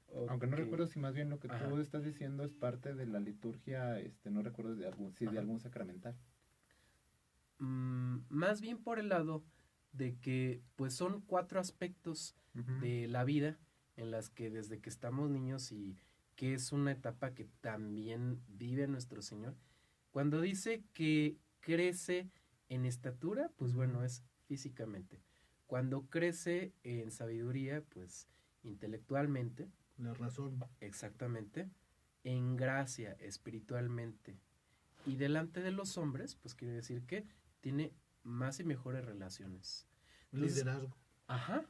Okay. Aunque no recuerdo si más bien lo que tú estás diciendo es parte de la liturgia, no recuerdo de algún sacramental. Más bien por el lado de que pues son 4 aspectos de la vida en las que desde que estamos niños, y que es una etapa que también vive nuestro Señor. Cuando dice que crece en estatura, pues bueno, es físicamente. Cuando crece en sabiduría, pues intelectualmente. La razón. Exactamente. En gracia, espiritualmente. Y delante de los hombres, pues quiere decir que tiene más y mejores relaciones. Entonces, liderazgo. Ajá.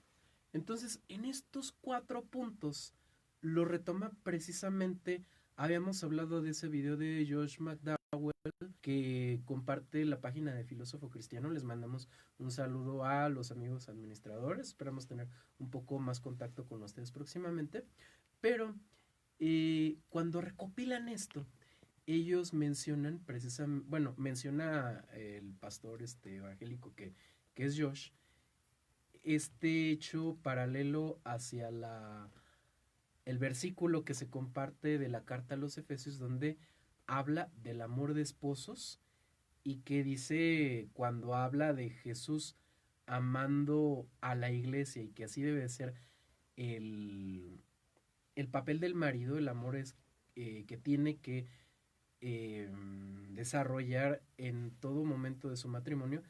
Entonces, en estos 4 puntos lo retoma precisamente. Habíamos hablado de ese video de Josh McDowell que comparte la página de Filósofo Cristiano. Les mandamos un saludo a los amigos administradores. Esperamos tener un poco más contacto con ustedes próximamente. Pero cuando recopilan esto, ellos mencionan precisamente, bueno, menciona el pastor evangélico que es Josh, este hecho paralelo hacia el versículo que se comparte de la carta a los Efesios, donde habla del amor de esposos y que dice, cuando habla de Jesús amando a la iglesia y que así debe ser el, el papel del marido, el amor es que tiene que desarrollar en todo momento de su matrimonio,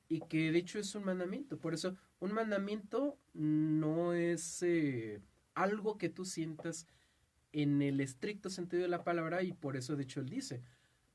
y que de hecho es un mandamiento. Por eso un mandamiento no es algo que tú sientas en el estricto sentido de la palabra, y por eso de hecho él dice,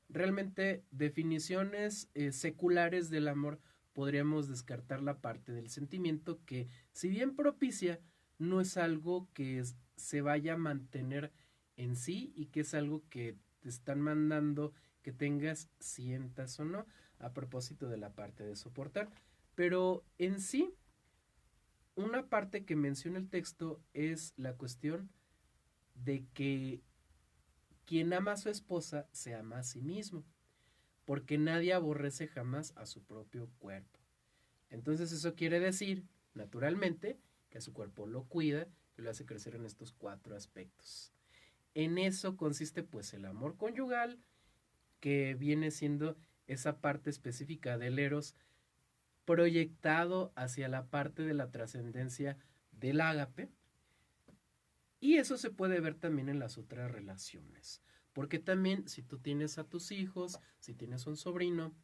realmente definiciones seculares del amor podríamos descartar la parte del sentimiento, que si bien propicia, no es algo que se vaya a mantener en sí, y que es algo que te están mandando que tengas, sientas o no, a propósito de la parte de soportar. Pero en sí, una parte que menciona el texto es la cuestión de que quien ama a su esposa se ama a sí mismo, porque nadie aborrece jamás a su propio cuerpo. Entonces eso quiere decir, naturalmente, que a su cuerpo lo cuida, que lo hace crecer en estos 4 aspectos. En eso consiste pues el amor conyugal, que viene siendo esa parte específica del eros proyectado hacia la parte de la trascendencia del ágape. Y eso se puede ver también en las otras relaciones. Porque también si tú tienes a tus hijos, si tienes un sobrino,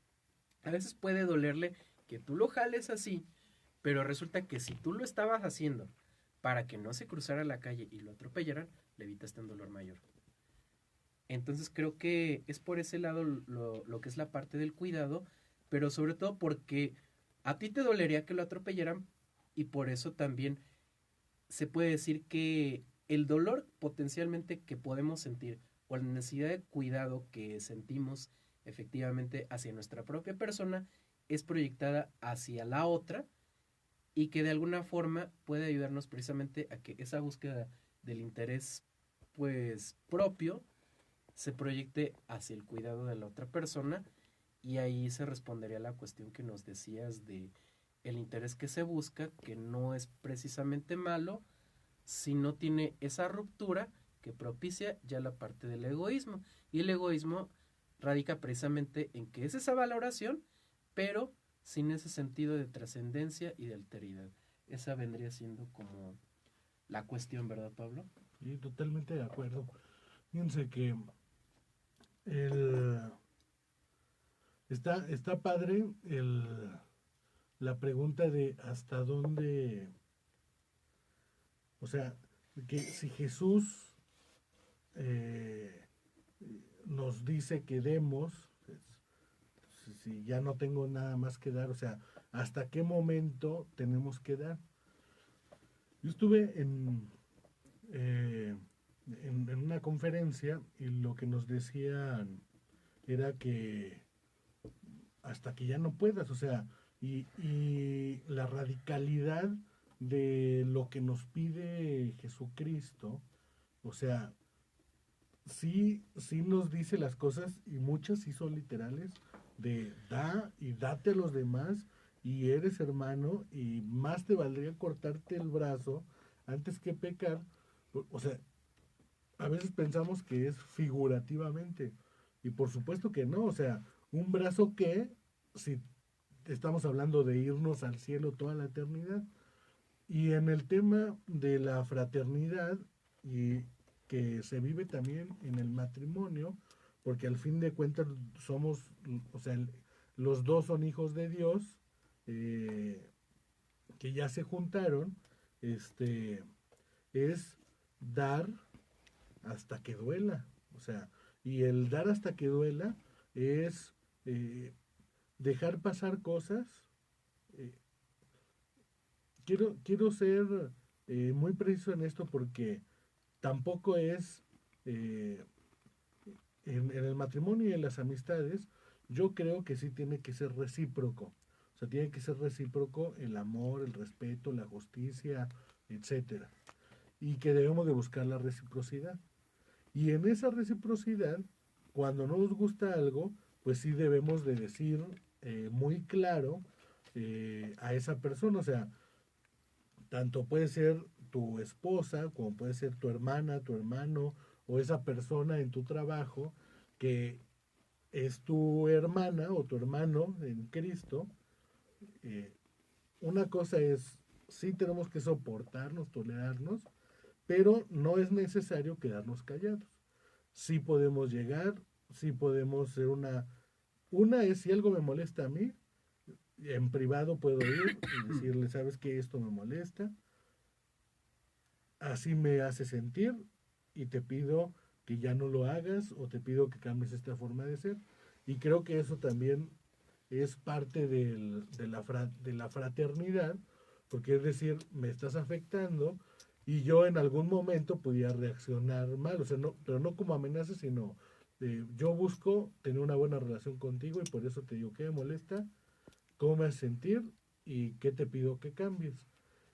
a veces puede dolerle que tú lo jales así, pero resulta que si tú lo estabas haciendo para que no se cruzara la calle y lo atropellaran, le evitaste un dolor mayor. Entonces creo que es por ese lado lo que es la parte del cuidado, pero sobre todo porque a ti te dolería que lo atropellaran, y por eso también se puede decir que el dolor potencialmente que podemos sentir, o la necesidad de cuidado que sentimos efectivamente hacia nuestra propia persona, es proyectada hacia la otra, y que de alguna forma puede ayudarnos precisamente a que esa búsqueda del interés pues propio se proyecte hacia el cuidado de la otra persona. Y ahí se respondería a la cuestión que nos decías de el interés que se busca, que no es precisamente malo, si no tiene esa ruptura que propicia ya la parte del egoísmo. Y el egoísmo radica precisamente en que es esa valoración, pero sin ese sentido de trascendencia y de alteridad. Esa vendría siendo como la cuestión, ¿verdad, Pablo? Sí, totalmente de acuerdo. Fíjense que el, está padre la pregunta de hasta dónde, o sea, que si Jesús nos dice que demos, si ya no tengo nada más que dar, o sea, hasta qué momento tenemos que dar. Yo estuve en una conferencia y lo que nos decían era que hasta que ya no puedas, o sea, y la radicalidad de lo que nos pide Jesucristo, o sea, sí nos dice las cosas, y muchas sí son literales, de da y date a los demás, y eres hermano, y más te valdría cortarte el brazo antes que pecar. O sea, a veces pensamos que es figurativamente, y por supuesto que no, o sea, un brazo que, si estamos hablando de irnos al cielo toda la eternidad. Y en el tema de la fraternidad, y que se vive también en el matrimonio, porque al fin de cuentas somos, o sea, los dos son hijos de Dios, que ya se juntaron, es dar hasta que duela, o sea, y el dar hasta que duela es dejar pasar cosas. eh, quiero ser muy preciso en esto, porque tampoco es en el matrimonio y en las amistades. Yo creo que sí tiene que ser recíproco, o sea, tiene que ser recíproco el amor, el respeto, la justicia, etcétera, y que debemos de buscar la reciprocidad. Y en esa reciprocidad, cuando no nos gusta algo, pues sí debemos de decir muy claro a esa persona, o sea, tanto puede ser tu esposa, como puede ser tu hermana, tu hermano, o esa persona en tu trabajo que es tu hermana o tu hermano en Cristo. eh, una cosa es, sí tenemos que soportarnos, tolerarnos, pero no es necesario quedarnos callados. Sí podemos llegar, sí podemos ser una es si algo me molesta a mí, en privado puedo ir y decirle, ¿sabes qué? Esto me molesta, así me hace sentir y te pido que ya no lo hagas o te pido que cambies esta forma de ser. Y creo que eso también es parte de la fraternidad, porque es decir, me estás afectando y yo en algún momento podía reaccionar mal, o sea, no, pero no como amenaza, sino yo busco tener una buena relación contigo y por eso te digo qué me molesta, cómo me hace sentir y qué te pido que cambies.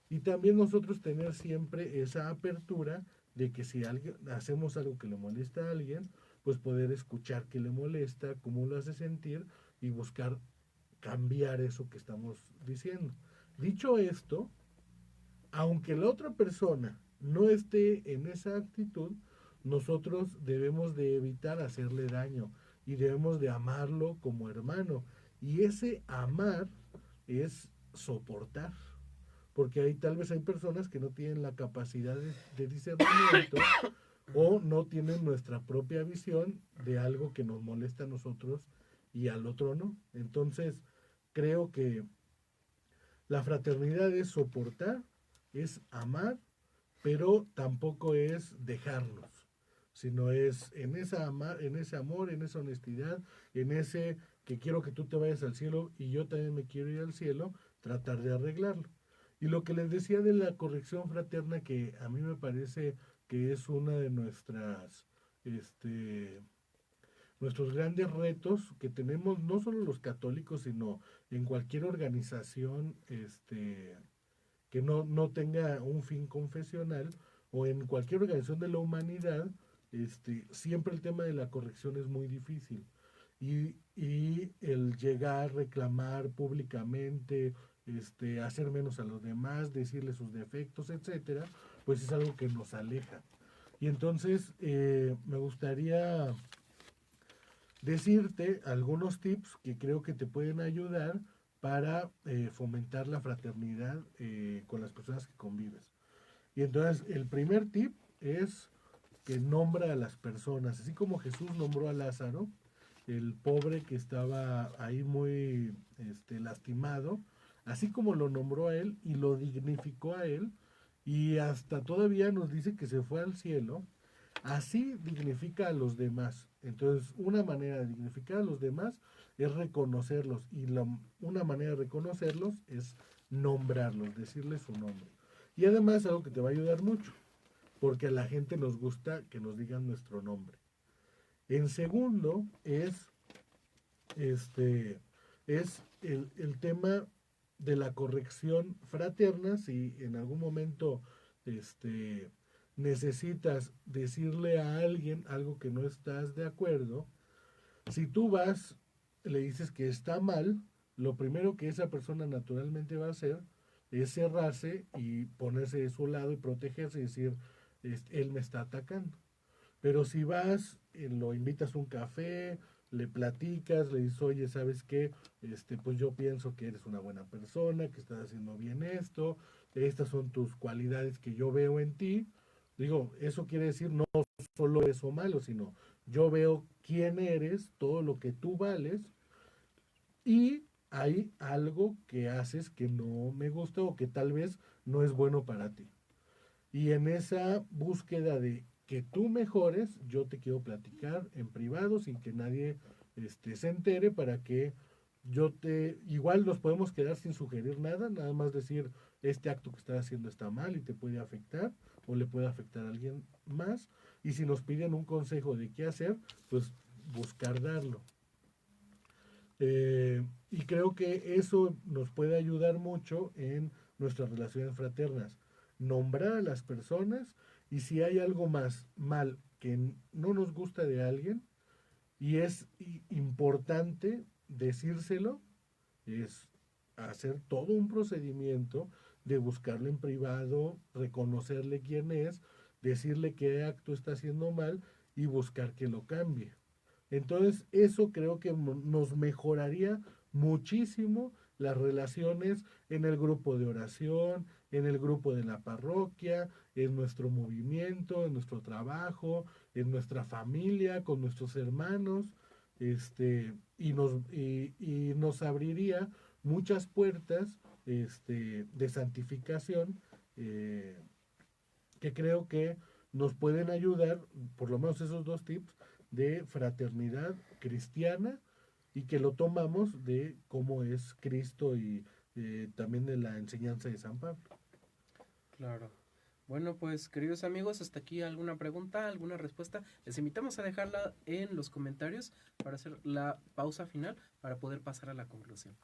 Y también nosotros tener siempre esa apertura de que si alguien, hacemos algo que le molesta a alguien, pues poder escuchar qué le molesta, cómo lo hace sentir y buscar cambiar eso que estamos diciendo. Dicho esto, aunque la otra persona no esté en esa actitud, nosotros debemos de evitar hacerle daño y debemos de amarlo como hermano. Y ese amar es soportar, porque ahí tal vez hay personas que no tienen la capacidad de discernimiento o no tienen nuestra propia visión de algo que nos molesta a nosotros y al otro no. Entonces, creo que la fraternidad es soportar, es amar, pero tampoco es dejarnos, sino es en ese amor, en esa honestidad, en ese que quiero que tú te vayas al cielo y yo también me quiero ir al cielo, tratar de arreglarlo. Y lo que les decía de la corrección fraterna, que a mí me parece que es una de nuestros grandes retos que tenemos, no solo los católicos, sino en cualquier organización que no tenga un fin confesional o en cualquier organización de la humanidad, siempre el tema de la corrección es muy difícil. Y el llegar, reclamar públicamente, hacer menos a los demás, decirle sus defectos, etcétera, pues es algo que nos aleja. Y entonces me gustaría decirte algunos tips que creo que te pueden ayudar para fomentar la fraternidad con las personas que convives. Y entonces el primer tip es que nombra a las personas, así como Jesús nombró a Lázaro, el pobre que estaba ahí muy lastimado, así como lo nombró a él y lo dignificó a él, y hasta todavía nos dice que se fue al cielo, así dignifica a los demás. Entonces, una manera de dignificar a los demás es reconocerlos, y una manera de reconocerlos es nombrarlos, decirles su nombre. Y además algo que te va a ayudar mucho, porque a la gente nos gusta que nos digan nuestro nombre. En segundo este, es el tema de la corrección fraterna. Si en algún momento necesitas decirle a alguien algo que no estás de acuerdo, si tú vas, le dices que está mal, lo primero que esa persona naturalmente va a hacer es cerrarse y ponerse de su lado y protegerse y decir, él me está atacando. Pero si vas, lo invitas a un café, le platicas, le dices, oye, ¿sabes qué? Pues yo pienso que eres una buena persona, que estás haciendo bien esto, estas son tus cualidades que yo veo en ti. Digo, eso quiere decir no solo eso malo, sino yo veo quién eres, todo lo que tú vales, y hay algo que haces que no me gusta o que tal vez no es bueno para ti. Y en esa búsqueda de que tú mejores, yo te quiero platicar en privado sin que nadie se entere, para que igual nos podemos quedar sin sugerir nada, nada más decir, este acto que estás haciendo está mal y te puede afectar o le puede afectar a alguien más. Y si nos piden un consejo de qué hacer, pues buscar darlo. Y creo que eso nos puede ayudar mucho en nuestras relaciones fraternas. Nombrar a las personas, y si hay algo más mal que no nos gusta de alguien y es importante decírselo, es hacer todo un procedimiento de buscarle en privado, reconocerle quién es, decirle qué acto está haciendo mal y buscar que lo cambie. Entonces, eso creo que nos mejoraría muchísimo las relaciones en el grupo de oración, en el grupo de la parroquia, en nuestro movimiento, en nuestro trabajo, en nuestra familia, con nuestros hermanos, y nos abriría muchas puertas de santificación, eh, que creo que nos pueden ayudar, por lo menos esos dos tips, de fraternidad cristiana, y que lo tomamos de cómo es Cristo y también de la enseñanza de San Pablo. Claro. Bueno, pues queridos amigos, hasta aquí alguna pregunta, alguna respuesta. Les invitamos a dejarla en los comentarios para hacer la pausa final para poder pasar a la conclusión.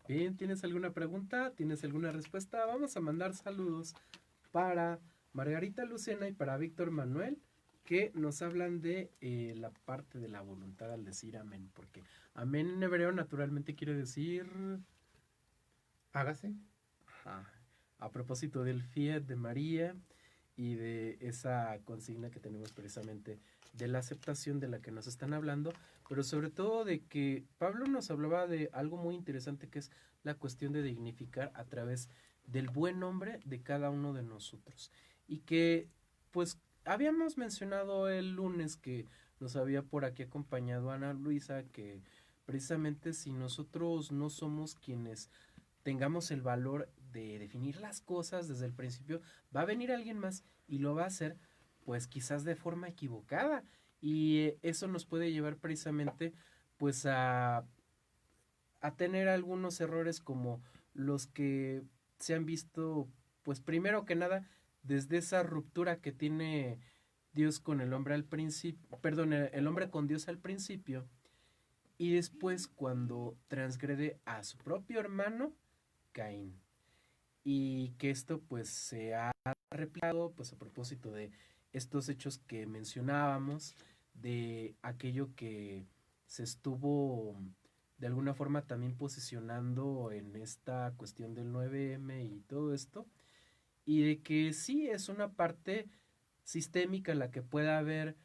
Bien, ¿tienes alguna pregunta? ¿Tienes alguna respuesta? Vamos a mandar saludos para Margarita Lucena y para Víctor Manuel, que nos hablan de la parte de la voluntad al decir amén, porque amén en hebreo naturalmente quiere decir... Hágase. Ajá, a propósito del fiat de María y de esa consigna que tenemos precisamente de la aceptación de la que nos están hablando, pero sobre todo de que Pablo nos hablaba de algo muy interesante, que es la cuestión de dignificar a través del buen nombre de cada uno de nosotros. Y que pues habíamos mencionado el lunes que nos había por aquí acompañado Ana Luisa, que precisamente si nosotros no somos quienes tengamos el valor de definir las cosas desde el principio, va a venir alguien más y lo va a hacer pues quizás de forma equivocada, y eso nos puede llevar precisamente pues a tener algunos errores como los que se han visto, pues primero que nada desde esa ruptura que tiene Dios con el hombre al principio, perdón, el hombre con Dios al principio, y después cuando transgrede a su propio hermano Caín. Y que esto pues se ha replicado pues a propósito de estos hechos que mencionábamos, de aquello que se estuvo de alguna forma también posicionando en esta cuestión del 9M y todo esto, y de que sí es una parte sistémica la que pueda haber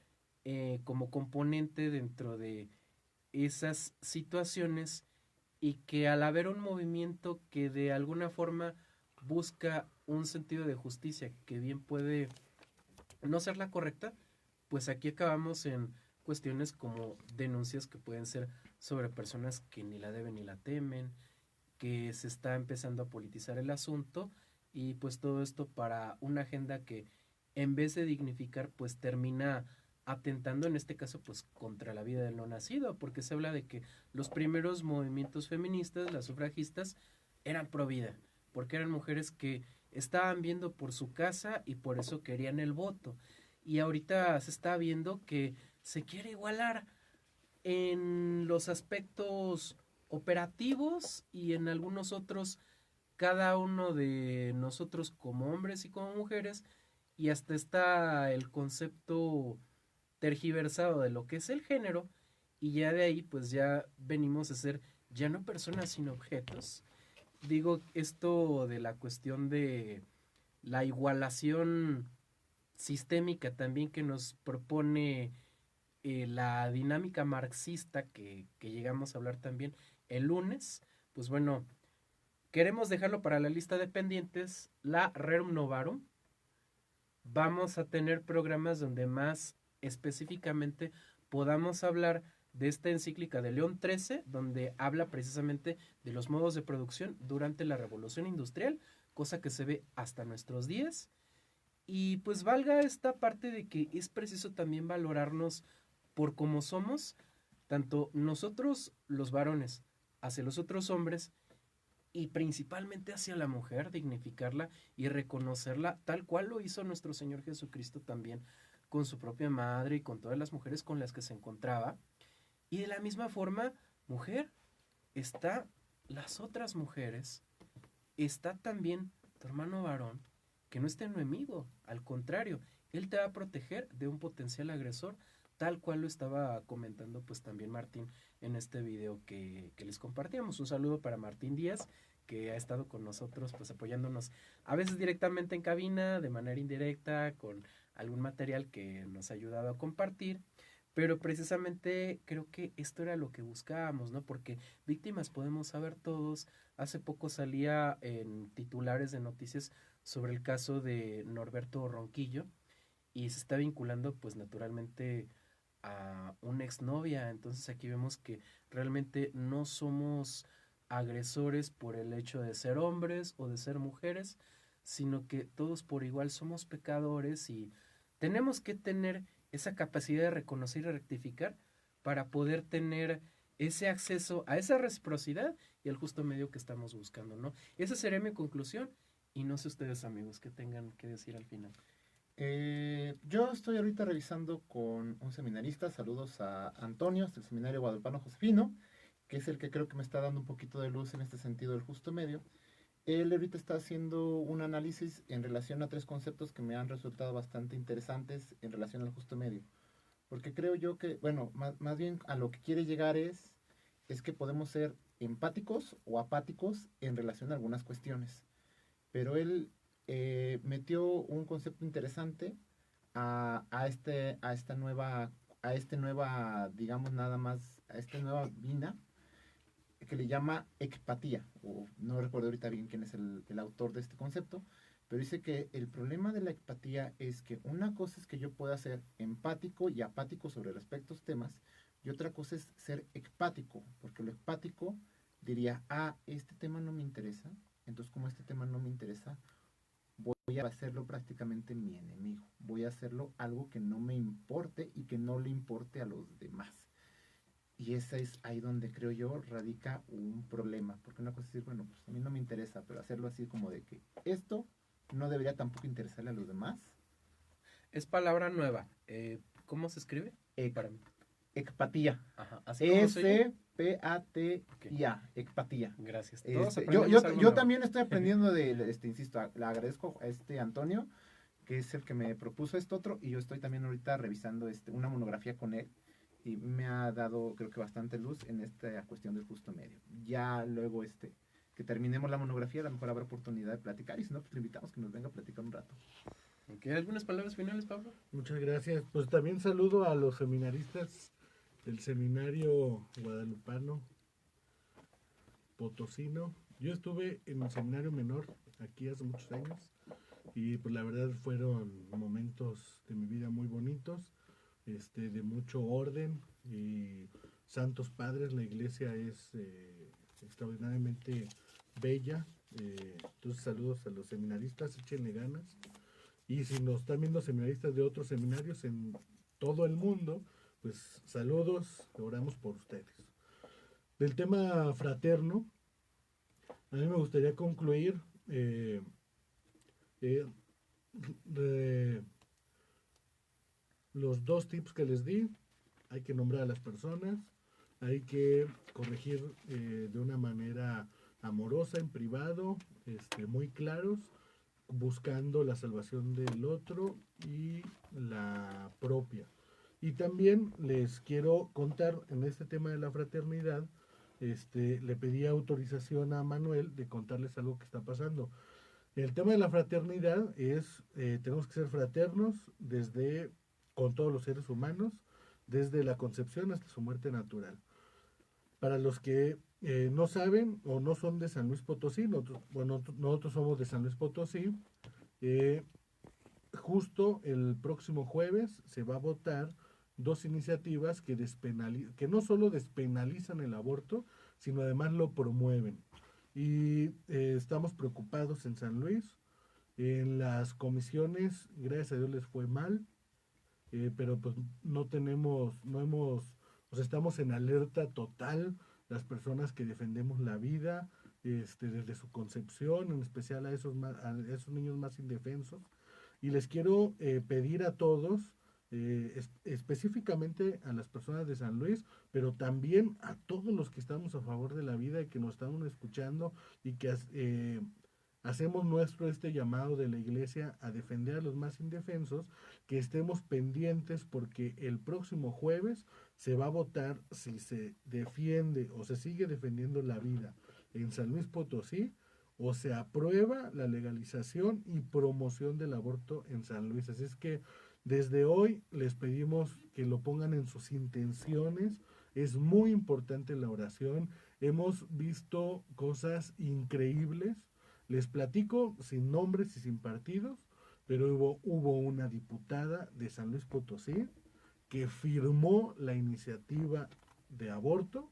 como componente dentro de esas situaciones, y que al haber un movimiento que de alguna forma busca un sentido de justicia que bien puede no ser la correcta, pues aquí acabamos en cuestiones como denuncias que pueden ser sobre personas que ni la deben ni la temen, que se está empezando a politizar el asunto, y pues todo esto para una agenda que en vez de dignificar pues termina atentando en este caso pues contra la vida del no nacido, porque se habla de que los primeros movimientos feministas, las sufragistas, eran pro vida, porque eran mujeres que estaban viendo por su casa y por eso querían el voto, y ahorita se está viendo que se quiere igualar en los aspectos operativos y en algunos otros, cada uno de nosotros como hombres y como mujeres y hasta está el concepto tergiversado de lo que es el género, y ya de ahí pues ya venimos a ser ya no personas sino objetos. Digo esto de la cuestión de la igualación sistémica también que nos propone la dinámica marxista que llegamos a hablar también el lunes, pues bueno, queremos dejarlo para la lista de pendientes, la Rerum Novarum. Vamos a tener programas donde más específicamente podamos hablar de esta encíclica de León XIII, donde habla precisamente de los modos de producción durante la Revolución Industrial, cosa que se ve hasta nuestros días. Y pues valga esta parte de que es preciso también valorarnos por cómo somos, tanto nosotros los varones hacia los otros hombres y principalmente hacia la mujer, dignificarla y reconocerla tal cual lo hizo nuestro Señor Jesucristo también con su propia madre y con todas las mujeres con las que se encontraba. Y de la misma forma, mujer, está las otras mujeres, está también tu hermano varón, que no es tu enemigo, al contrario, él te va a proteger de un potencial agresor, tal cual lo estaba comentando pues también Martín en este video que les compartíamos. Un saludo para Martín Díaz, que ha estado con nosotros pues apoyándonos a veces directamente en cabina, de manera indirecta, con algún material que nos ha ayudado a compartir. Pero precisamente creo que esto era lo que buscábamos, ¿no? Porque víctimas podemos saber todos. Hace poco salía en titulares de noticias sobre el caso de Norberto Ronquillo y se está vinculando pues naturalmente a una exnovia. Entonces aquí vemos que realmente no somos agresores por el hecho de ser hombres o de ser mujeres, sino que todos por igual somos pecadores y tenemos que tener esa capacidad de reconocer y rectificar para poder tener ese acceso a esa reciprocidad y al justo medio que estamos buscando, ¿no? Esa sería mi conclusión y no sé ustedes amigos qué tengan que decir al final. Yo estoy ahorita revisando con un seminarista, saludos a Antonio, del seminario Guadalupano Josefino, que es el que creo que me está dando un poquito de luz en este sentido del justo medio. Él ahorita está haciendo un análisis en relación a tres conceptos que me han resultado bastante interesantes en relación al justo medio. Porque creo yo que, bueno, más bien a lo que quiere llegar es que podemos ser empáticos o apáticos en relación a algunas cuestiones. Pero él metió un concepto interesante a este nueva, digamos nada más, a esta nueva vina que le llama ecpatía, o no recuerdo ahorita bien quién es el autor de este concepto, pero dice que el problema de la empatía es que una cosa es que yo pueda ser empático y apático sobre respectos temas, y otra cosa es ser ecpático, porque lo ecpático diría, este tema no me interesa, entonces como este tema no me interesa, voy a hacerlo prácticamente mi enemigo, voy a hacerlo algo que no me importe y que no le importe a los demás. Y esa es ahí donde creo yo radica un problema, porque una cosa es decir, bueno, pues a mí no me interesa, pero hacerlo así como de que esto no debería tampoco interesarle a los demás. Es palabra nueva. ¿Cómo se escribe? Para mí. Ecpatía. Ajá. Así como se oye. S-P-A-T-I-A. Ecpatía. Gracias. Yo también estoy aprendiendo insisto, le agradezco a Antonio, que es el que me propuso esto otro, y yo estoy también ahorita revisando una monografía con él, y me ha dado creo que bastante luz en esta cuestión del justo medio. Ya luego que terminemos la monografía, a lo mejor habrá oportunidad de platicar, y si no, pues le invitamos que nos venga a platicar un rato. Okay. ¿Algunas palabras finales, Pablo? Muchas gracias. Pues también saludo a los seminaristas del seminario guadalupano potosino. Yo estuve en un seminario menor aquí hace muchos años y pues la verdad fueron momentos de mi vida muy bonitos, de mucho orden y santos padres. La iglesia es extraordinariamente bella. Entonces saludos a los seminaristas, échenle ganas. Y si nos están viendo seminaristas de otros seminarios en todo el mundo, pues saludos, oramos por ustedes. Del tema fraterno, a mí me gustaría concluir los dos tips que les di. Hay que nombrar a las personas, hay que corregir de una manera amorosa, en privado, muy claros, buscando la salvación del otro y la propia. Y también les quiero contar en este tema de la fraternidad, le pedí autorización a Manuel de contarles algo que está pasando. El tema de la fraternidad es, tenemos que ser fraternos con todos los seres humanos, desde la concepción hasta su muerte natural. Para los que no saben o no son de San Luis Potosí, nosotros somos de San Luis Potosí, justo el próximo jueves se va a votar dos iniciativas que no solo despenalizan el aborto, sino además lo promueven. Y estamos preocupados en San Luis. En las comisiones, gracias a Dios les fue mal, pero pues estamos en alerta total, las personas que defendemos la vida, desde su concepción, en especial a esos niños más indefensos. Y les quiero pedir a todos, específicamente a las personas de San Luis, pero también a todos los que estamos a favor de la vida y que nos están escuchando y que hacemos nuestro este llamado de la iglesia a defender a los más indefensos, que estemos pendientes porque el próximo jueves se va a votar si se defiende o se sigue defendiendo la vida en San Luis Potosí, o se aprueba la legalización y promoción del aborto en San Luis. Así es que desde hoy les pedimos que lo pongan en sus intenciones. Es muy importante la oración. Hemos visto cosas increíbles. Les platico sin nombres y sin partidos, pero hubo una diputada de San Luis Potosí que firmó la iniciativa de aborto,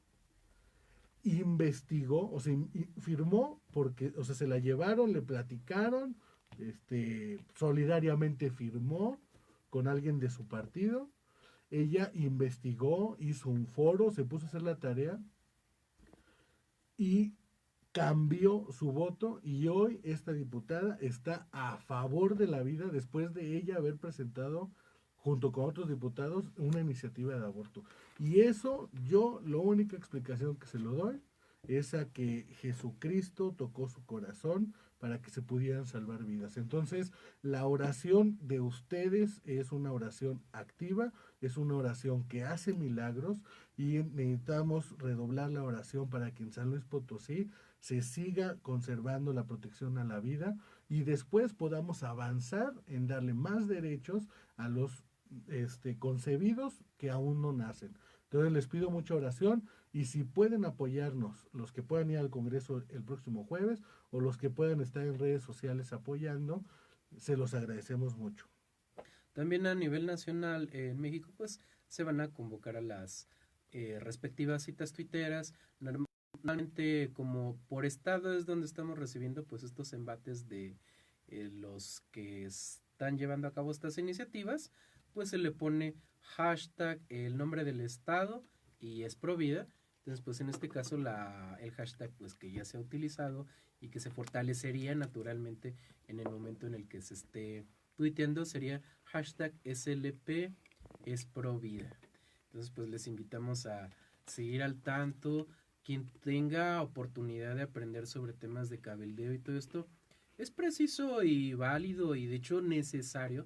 investigó, o sea, firmó porque, o sea, se la llevaron, le platicaron, solidariamente firmó con alguien de su partido. Ella investigó, hizo un foro, se puso a hacer la tarea y cambió su voto, y hoy esta diputada está a favor de la vida después de ella haber presentado junto con otros diputados una iniciativa de aborto. Y eso, la única explicación que se lo doy es a que Jesucristo tocó su corazón para que se pudieran salvar vidas. Entonces, la oración de ustedes es una oración activa, es una oración que hace milagros, y necesitamos redoblar la oración para que en San Luis Potosí se siga conservando la protección a la vida y después podamos avanzar en darle más derechos a los concebidos que aún no nacen. Entonces les pido mucha oración, y si pueden apoyarnos, los que puedan ir al Congreso el próximo jueves o los que puedan estar en redes sociales apoyando, se los agradecemos mucho. También a nivel nacional en México pues se van a convocar a las respectivas citas tuiteras. Normalmente como por estado es donde estamos recibiendo pues estos embates de los que están llevando a cabo estas iniciativas, pues se le pone hashtag el nombre del estado y es Provida. Entonces pues en este caso el hashtag pues que ya se ha utilizado y que se fortalecería naturalmente en el momento en el que se esté tuiteando sería hashtag SLP es Provida. Entonces pues les invitamos a seguir al tanto. Quien tenga oportunidad de aprender sobre temas de cabildeo y todo esto, es preciso y válido y de hecho necesario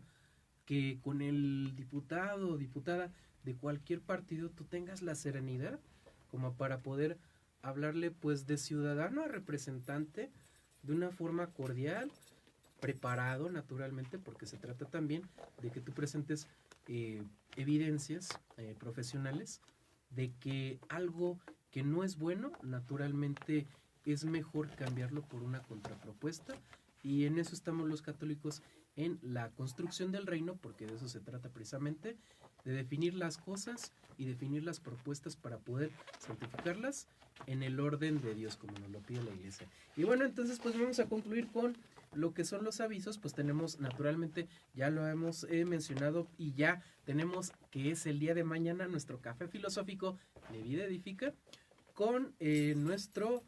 que con el diputado o diputada de cualquier partido tú tengas la serenidad como para poder hablarle pues de ciudadano a representante de una forma cordial, preparado naturalmente, porque se trata también de que tú presentes evidencias profesionales de que algo que no es bueno, naturalmente es mejor cambiarlo por una contrapropuesta, y en eso estamos los católicos, en la construcción del reino, porque de eso se trata precisamente, de definir las cosas y definir las propuestas para poder santificarlas en el orden de Dios, como nos lo pide la iglesia. Y bueno, entonces pues vamos a concluir con lo que son los avisos. Pues tenemos naturalmente, ya lo hemos mencionado, y ya tenemos que es el día de mañana nuestro café filosófico de Vida Edifica con nuestro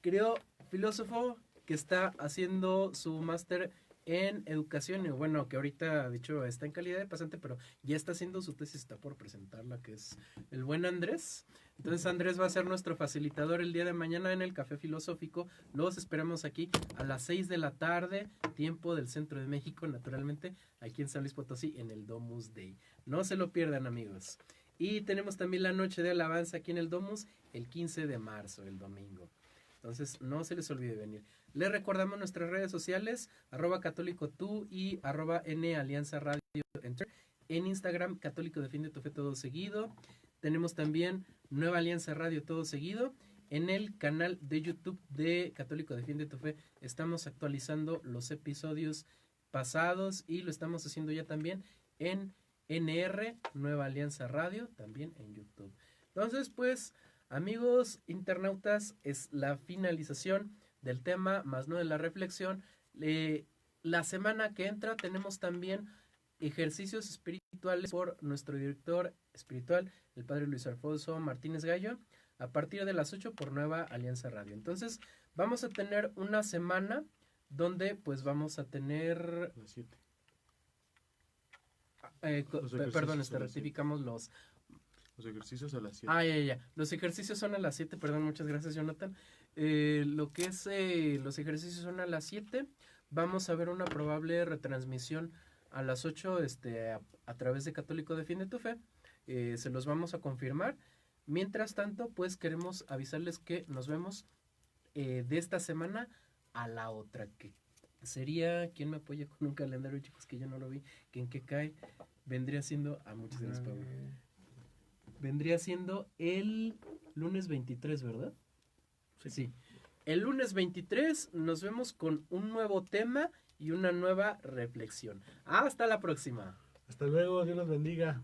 querido filósofo que está haciendo su máster en educación, y bueno, que ahorita, de hecho, está en calidad de pasante, pero ya está haciendo su tesis, está por presentarla, que es el buen Andrés. Entonces Andrés va a ser nuestro facilitador el día de mañana en el Café Filosófico. Los esperamos aquí a las 6 de la tarde, tiempo del centro de México, naturalmente, aquí en San Luis Potosí, en el Domus Day. No se lo pierdan, amigos. Y tenemos también la noche de alabanza aquí en el Domus, el 15 de marzo, el domingo. Entonces, no se les olvide venir. Les recordamos nuestras redes sociales, @católico tú y @NAlianza Radio Enter. En Instagram, Católico Defiende tu Fe todo seguido. Tenemos también Nueva Alianza Radio todo seguido. En el canal de YouTube de Católico Defiende tu Fe estamos actualizando los episodios pasados y lo estamos haciendo ya también en NR, Nueva Alianza Radio, también en YouTube. Entonces, pues, amigos internautas, es la finalización del tema, más no de la reflexión. La semana que entra tenemos también ejercicios espirituales por nuestro director espiritual, el padre Luis Alfonso Martínez Gallo, a partir de las 8 por Nueva Alianza Radio. Entonces, vamos a tener una semana donde pues vamos a tener... Las 7. Perdón, rectificamos los ejercicios a las 7. Ya. Los ejercicios son a las 7, perdón, muchas gracias, Jonathan. Lo que es los ejercicios son a las 7. Vamos a ver una probable retransmisión a las 8 a través de Católico Defiende tu Fe. Se los vamos a confirmar. Mientras tanto, pues queremos avisarles que nos vemos de esta semana a la otra, que sería, ¿quién me apoya con un calendario, chicos? Que yo no lo vi, que en qué cae, vendría siendo, muchas gracias, Pablo. Vendría siendo el lunes 23, ¿verdad? Sí. El lunes 23 nos vemos con un nuevo tema y una nueva reflexión. Hasta la próxima. Hasta luego, Dios los bendiga.